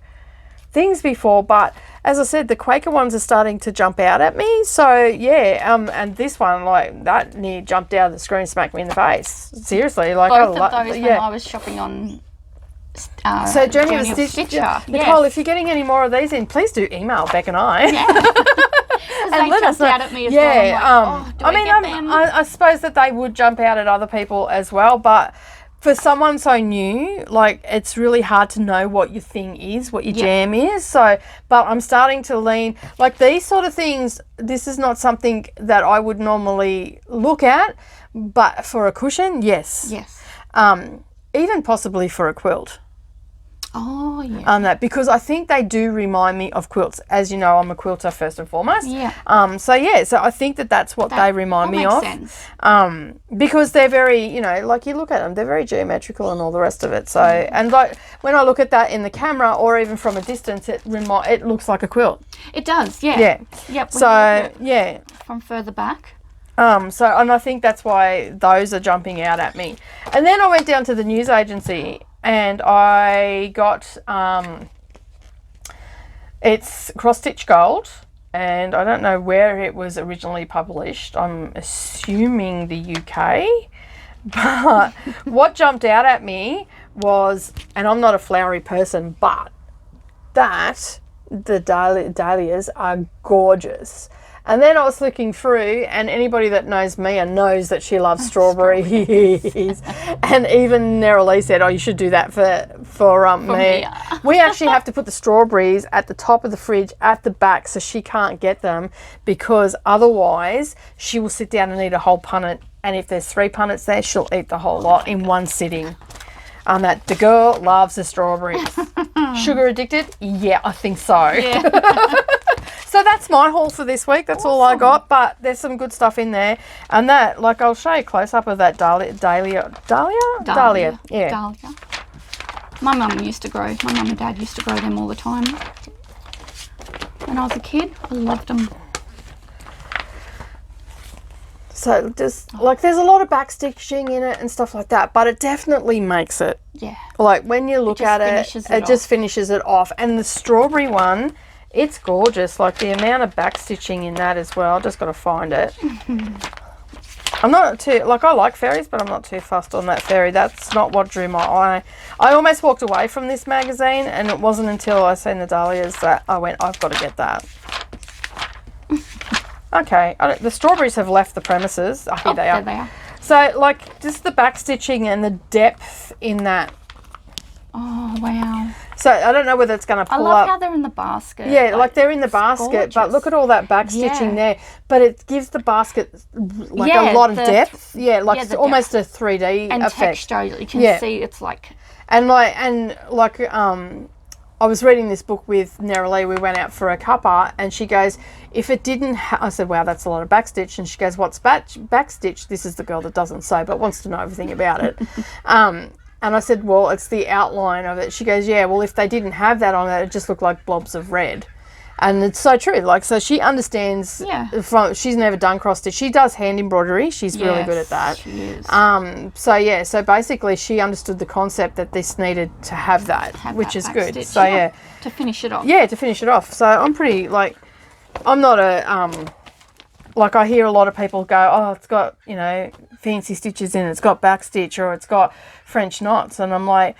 things before, but as I said, the Quaker ones are starting to jump out at me. So yeah, and this one, like, that near jumped out of the screen, smacked me in the face. Seriously, like, both of those when I was shopping on so Journey of Stitcher. Nicole, if you're getting any more of these in, please do email Bec and I. And they jumped out at me as well. I suppose that they would jump out at other people as well, but for someone so new, like, it's really hard to know what your thing is, what your jam is. So, but I'm starting to lean, like, these sort of things, this is not something that I would normally look at, but for a cushion, yes. Even possibly for a quilt. Oh, yeah. That, because I think they do remind me of quilts. As you know, I'm a quilter first and foremost. So I think that's what they remind me of. That makes sense. Because they're very, you know, like, you look at them, they're very geometrical and all the rest of it. So, and like, when I look at that in the camera or even from a distance, it looks like a quilt. It does, yeah. Yep. So, yeah. From further back. And I think that's why those are jumping out at me. And then I went down to the news agency and I got, it's Cross Stitch Gold, and I don't know where it was originally published. I'm assuming the UK. But what jumped out at me was, and I'm not a flowery person, but that the dahlias are gorgeous. And then I was looking through, and anybody that knows Mia knows that she loves strawberries. And even Narralee said, oh, you should do that for me. We actually have to put the strawberries at the top of the fridge at the back so she can't get them, because otherwise she will sit down and eat a whole punnet. And if there's 3 punnets there, she'll eat the whole lot in one sitting. That the girl loves the strawberries. Sugar addicted? Yeah, I think so. So that's my haul for this week. That's all I got, but there's some good stuff in there. And that, like, I'll show you a close-up of that dahlia. Yeah. Dahlia. My mum and dad used to grow them all the time. When I was a kid, I loved them. So just, like, there's a lot of backstitching in it and stuff like that, but it definitely makes it. Yeah. Like, when you look at it, it just finishes it off. And the strawberry one, it's gorgeous. Like, the amount of backstitching in that as well. Just got to find it. I'm not too, like, I like fairies, but I'm not too fussed on that fairy. That's not what drew my eye. I almost walked away from this magazine, and it wasn't until I seen the dahlias that I went, I've got to get that. Okay, the strawberries have left the premises. Oh, here they are. There they are. So, like, just the backstitching and the depth in that. Oh, wow. So, I don't know whether it's going to pull up. I love how they're in the basket. Yeah, like they're in the basket, gorgeous. but look at all that backstitching there. But it gives the basket, like, a lot of depth. Yeah, like, it's almost a 3D and effect. Texture, you can see it's like... And I was reading this book with Narralee. We went out for a cuppa, and she goes, if it didn't I said, wow, that's a lot of backstitch. And she goes, what's backstitch? This is the girl that doesn't sew but wants to know everything about it. And I said, well, it's the outline of it. She goes, yeah, well, if they didn't have that on it, it just looked like blobs of red. And it's so true. Like, so she understands. She's never done cross stitch. She does hand embroidery. She's really good at that. She is. So basically she understood the concept that this needed to have that, which is good. Stitch. So yeah. To finish it off. Yeah, to finish it off. So I'm pretty, like, I'm not a like, I hear a lot of people go, oh, it's got, you know, fancy stitches in it, it's got backstitch, or it's got French knots, and I'm like,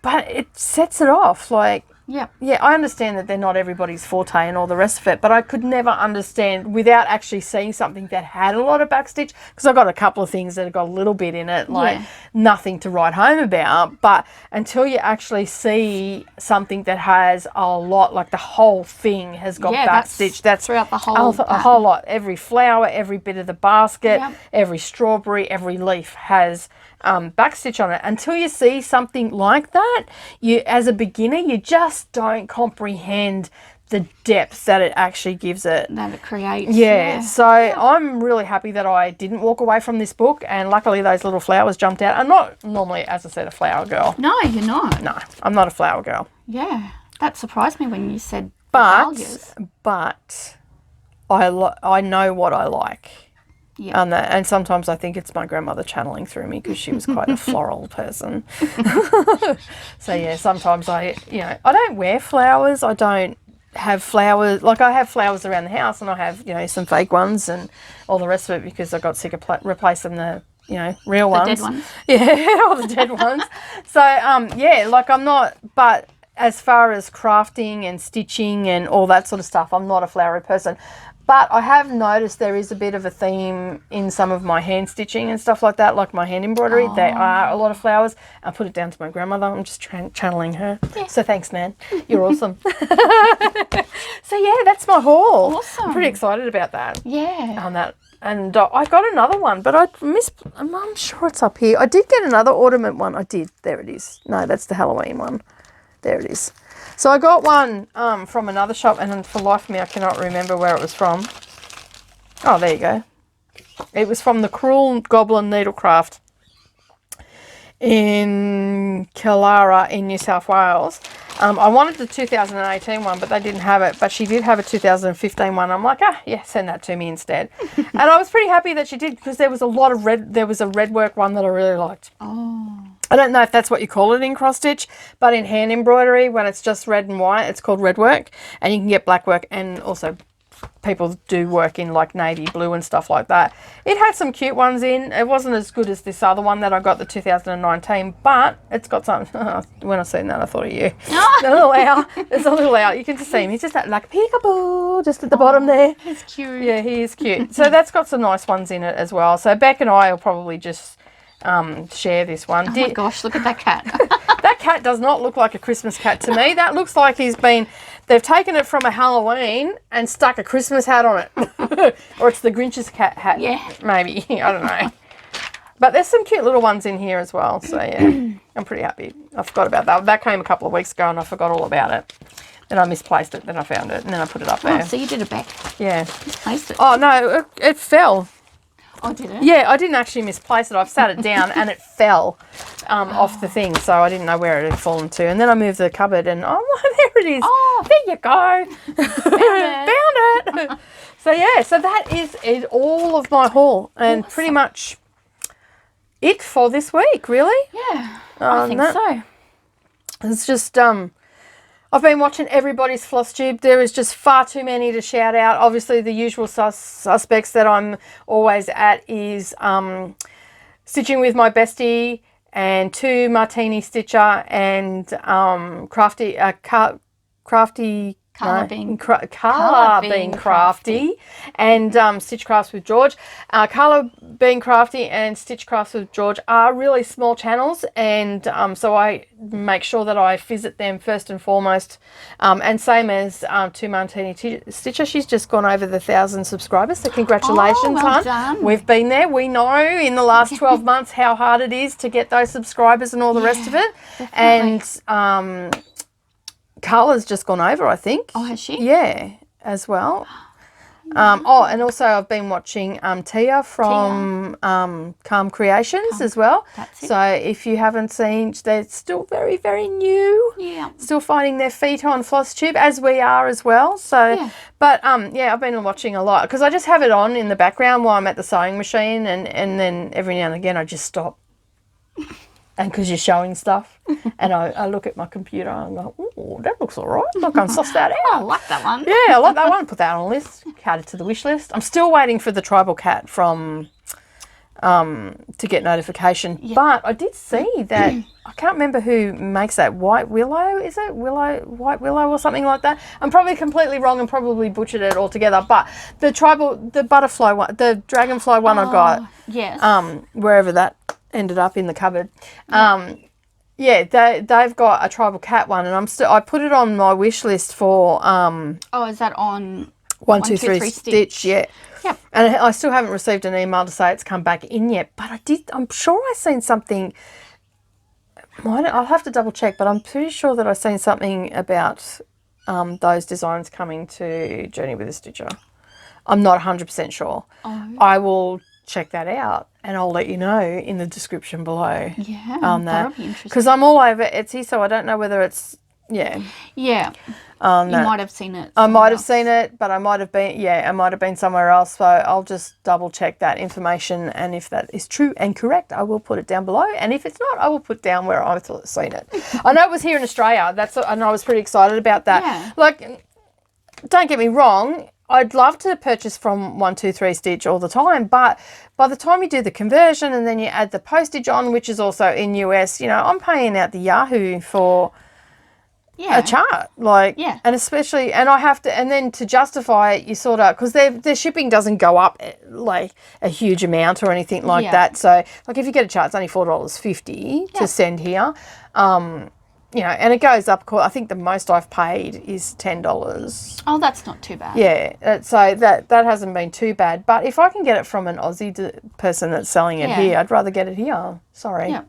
but it sets it off. Like, yeah, I understand that they're not everybody's forte and all the rest of it, but I could never understand without actually seeing something that had a lot of backstitch, because I got a couple of things that have got a little bit in it, like nothing to write home about. But until you actually see something that has a lot, like the whole thing has got backstitch, that's throughout the whole a whole lot. Every flower, every bit of the basket, every strawberry, every leaf has backstitch on it. Until you see something like that, you, as a beginner, you just just don't comprehend the depth that it actually gives it. That it creates. Yeah, so I'm really happy that I didn't walk away from this book, and luckily those little flowers jumped out. I'm not normally, as I said, a flower girl. No, you're not. No, I'm not a flower girl. Yeah, that surprised me when you said dahlias. But I know what I like. Yeah. And sometimes I think it's my grandmother channeling through me because she was quite a floral person. So, yeah, sometimes I don't wear flowers. I don't have flowers. Like, I have flowers around the house, and I have, some fake ones and all the rest of it because I got sick of replacing the, real ones. The dead ones. Yeah, all the dead ones. So, like I'm not, but as far as crafting and stitching and all that sort of stuff, I'm not a flowery person. But I have noticed there is a bit of a theme in some of my hand stitching and stuff like that, like my hand embroidery. There are a lot of flowers. I put it down to my grandmother. I'm just channeling her. Yeah. So thanks, man. You're awesome. So, yeah, that's my haul. Awesome. I'm pretty excited about that. Yeah. On that. And I got another one, but I'm sure it's up here. I did get another ornament one. I did. There it is. No, that's the Halloween one. There it is. So I got one from another shop, and for life of me, I cannot remember where it was from. Oh, there you go. It was from the Cruel Goblin Needlecraft in Killara in New South Wales. I wanted the 2018 one, but they didn't have it. But she did have a 2015 one. I'm like, yeah, send that to me instead. And I was pretty happy that she did, because there was a lot of red. There was a red work one that I really liked. Oh. I don't know if that's what you call it in cross stitch, but in hand embroidery, when it's just red and white, it's called red work, and you can get black work, and also people do work in like navy blue and stuff like that. It had some cute ones in. It wasn't as good as this other one that I got, the 2019, but it's got some. When I seen that, I thought of you. The little owl. There's a little owl. You can just see him. He's just like peekaboo, just at the bottom there. He's cute. Yeah, he is cute. So that's got some nice ones in it as well. So Bec and I will probably just share this one. Oh my gosh, look at that cat. That cat does not look like a Christmas cat to me. That looks like they've taken it from a Halloween and stuck a Christmas hat on it. Or it's the Grinch's cat hat. Yeah. Maybe. I don't know. But there's some cute little ones in here as well. So, yeah, I'm pretty happy. I forgot about that. That came a couple of weeks ago and I forgot all about it. Then I misplaced it. Then I found it. And then I put it up there. Oh, so you did it back. Yeah. Misplaced it. Oh, no. It fell. Oh, did it? Yeah, I didn't actually misplace it. I've sat it down and it fell off the thing, so I didn't know where it had fallen to. And then I moved the cupboard and, there it is. Oh, there you go. Found it. So, yeah, so that is all of my haul and awesome. pretty much it for this week, really. Yeah, I think so. It's just, I've been watching everybody's Flosstube. There is just far too many to shout out. Obviously, the usual suspects that I'm always at is Stitching with My Bestie and 2 Martini Stitcher and Crafty Carla being crafty and Stitch Crafts with George. Carla being crafty and Stitch Crafts with George are really small channels, and so I make sure that I visit them first and foremost. And same as 2 Martini Stitcher, she's just gone over the 1,000 subscribers. So congratulations, well hon. done. We've been there. We know in the last 12 months how hard it is to get those subscribers and all the rest of it. Definitely. And Carla's just gone over, I think. Oh, has she? Yeah, as well. And also I've been watching Tia from Calm Creations as well. That's it. So if you haven't seen, they're still very, very new. Yeah. Still finding their feet on Flosstube, as we are as well. So, Yeah. But I've been watching a lot because I just have it on in the background while I'm at the sewing machine, and then every now and again I just stop. And because you're showing stuff, and I look at my computer and go, oh, that looks all right. Look, I'm suss that out. I like that one. Yeah, I like that one. Put that on a list. Add it to the wish list. I'm still waiting for the tribal cat from to get notification. Yeah. But I did see that, I can't remember who makes that. White Willow, is it? White Willow or something like that? I'm probably completely wrong and probably butchered it altogether. But the butterfly one, the dragonfly one I got, yes. wherever that ended up in the cupboard. They've got a tribal cat one, and I put it on my wish list for is that on 1 2 3 Stitch? Yeah. Yep. And I still haven't received an email to say it's come back in yet, but I'm sure I seen something I'll have to double check, but I'm pretty sure that I've seen something about those designs coming to Journey with a Stitcher. I'm not 100% sure. Oh. I will check that out and I'll let you know in the description below. Yeah, that would be interesting. because I'm all over Etsy, so I don't know whether it's Yeah. You might have seen it. I might have seen it, but I might have been somewhere else. So I'll just double check that information, and if that is true and correct, I will put it down below. And if it's not, I will put down where I've seen it. I know it was here in Australia. And I was pretty excited about that. Yeah. Like, don't get me wrong. I'd love to purchase from 123 Stitch all the time, but by the time you do the conversion and then you add the postage on, which is also in US, I'm paying out the Yahoo for a chart, and especially, and I have to, and then to justify it, you sort of, because their shipping doesn't go up like a huge amount or anything like that. So, like, if you get a chart, it's only $4.50 to send here, and it goes up. I think the most I've paid is $10. Oh, that's not too bad. Yeah, so that hasn't been too bad. But if I can get it from an Aussie person that's selling it here, I'd rather get it here. Sorry. Yeah.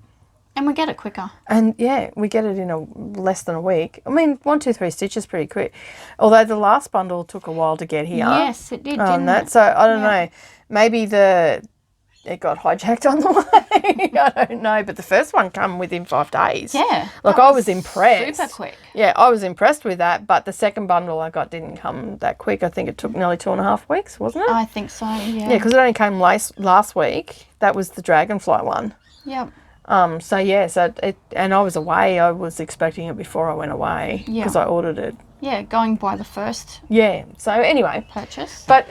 And we get it quicker. And we get it in less than a week. I mean, 123 Stitch is pretty quick. Although the last bundle took a while to get here. Yes, it did, didn't it? So I don't know. Maybe it got hijacked on the way. I don't know. But the first one came within 5 days. Yeah. Like, I was impressed. Super quick. Yeah, I was impressed with that. But the second bundle I got didn't come that quick. I think it took nearly 2.5 weeks, wasn't it? I think so, yeah. Yeah, because it only came last week. That was the Dragonfly one. Yep. And I was away. I was expecting it before I went away because I ordered it. Yeah, going by the first. Yeah. So anyway, purchase. But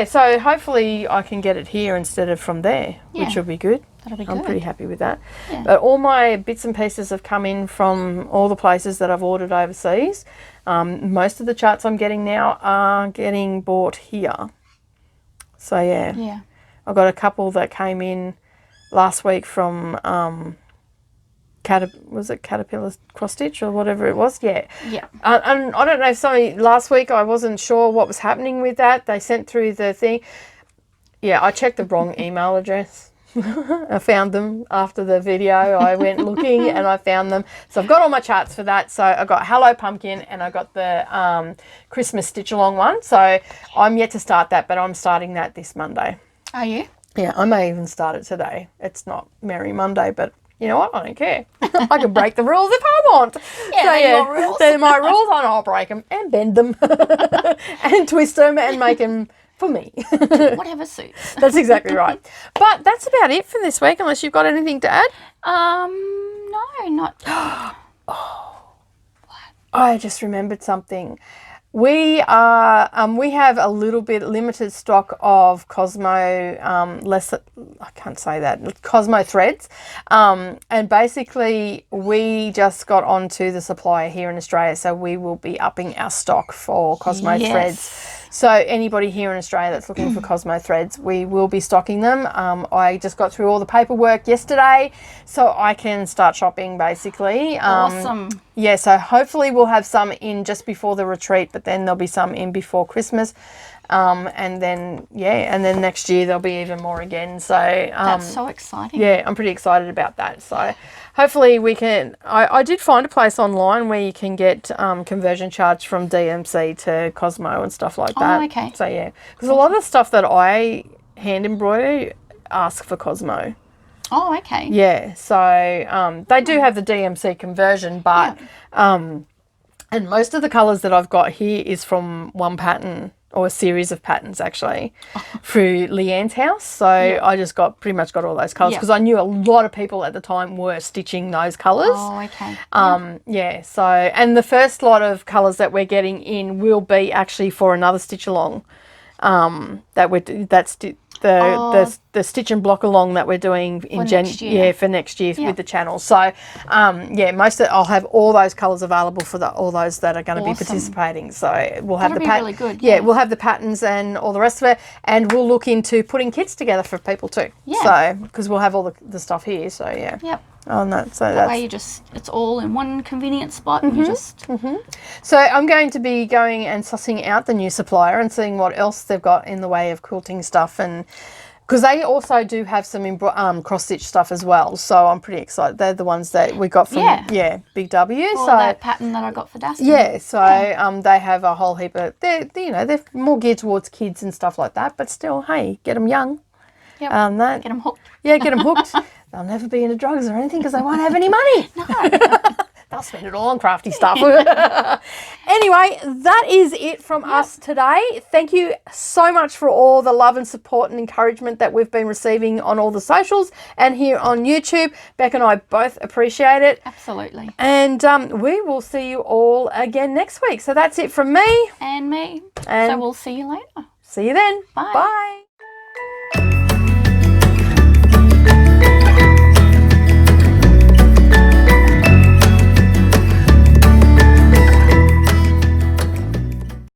so hopefully I can get it here instead of from there, which will be good. That'll be good. I'm pretty happy with that. Yeah. But all my bits and pieces have come in from all the places that I've ordered overseas. Most of the charts I'm getting now are getting bought here. So yeah. I've got a couple that came in last week from Caterpillar Cross Stitch or whatever it was? Yeah. Yeah. And I don't know if last week I wasn't sure what was happening with that. They sent through the thing. Yeah, I checked the wrong email address. I found them after the video. I went looking and I found them. So I've got all my charts for that. So I got Hello Pumpkin and I got the Christmas Stitch Along one. So I'm yet to start that, but I'm starting that this Monday. Are you? Yeah, I may even start it today. It's not Merry Monday, but you know what? I don't care. I can break the rules if I want. Yeah, your rules. They're my rules, and I'll break them and bend them and twist them and make them for me. Whatever suits. That's exactly right. But that's about it for this week, unless you've got anything to add. No, not. I just remembered something. We have a little bit limited stock of Cosmo, I can't say that, Cosmo threads. And basically we just got onto the supplier here in Australia, so we will be upping our stock for Cosmo threads. So anybody here in Australia that's looking for Cosmo threads, we will be stocking them. I just got through all the paperwork yesterday, so I can start shopping basically. Awesome. Yeah, so hopefully we'll have some in just before the retreat, but then there'll be some in before Christmas. And then next year there'll be even more again. So that's so exciting. Yeah, I'm pretty excited about that. So hopefully we can. I did find a place online where you can get conversion charge from DMC to Cosmo and stuff like that. Oh, okay. So yeah, because a lot of the stuff that I hand embroider ask for Cosmo. Oh, okay. Yeah, so they do have the DMC conversion, but and most of the colours that I've got here is from one pattern or a series of patterns actually through Leanne's house. So I just pretty much got all those colours because I knew a lot of people at the time were stitching those colours. Oh, okay. Yeah, so and the first lot of colours that we're getting in will be actually for another stitch along the stitch and block along that we're doing in for next year with the channel. So I'll have all those colours available for all those that are going to be participating. So we'll have really good. Yeah, we'll have the patterns and all the rest of it, and we'll look into putting kits together for people too. Yeah. So because we'll have all the stuff here. So yeah. Yep. On that, so that way it's all in one convenient spot and you just... So I'm going to be going and sussing out the new supplier and seeing what else they've got in the way of quilting stuff and Because they also do have some cross-stitch stuff as well. So I'm pretty excited. They're the ones that we got from, Big W. Or so that pattern that I got for Dustin. Yeah, so they have a whole heap of, they're more geared towards kids and stuff like that. But still, hey, get them young. Yep. Get them hooked. Yeah, get them hooked. They'll never be into drugs or anything because they won't have any money. No. They'll spend it all on crafty stuff. Anyway, that is it from us today. Thank you so much for all the love and support and encouragement that we've been receiving on all the socials and here on YouTube. Bec and I both appreciate it. Absolutely. And we will see you all again next week. So that's it from me. And me. And so we'll see you later. See you then. Bye. Bye.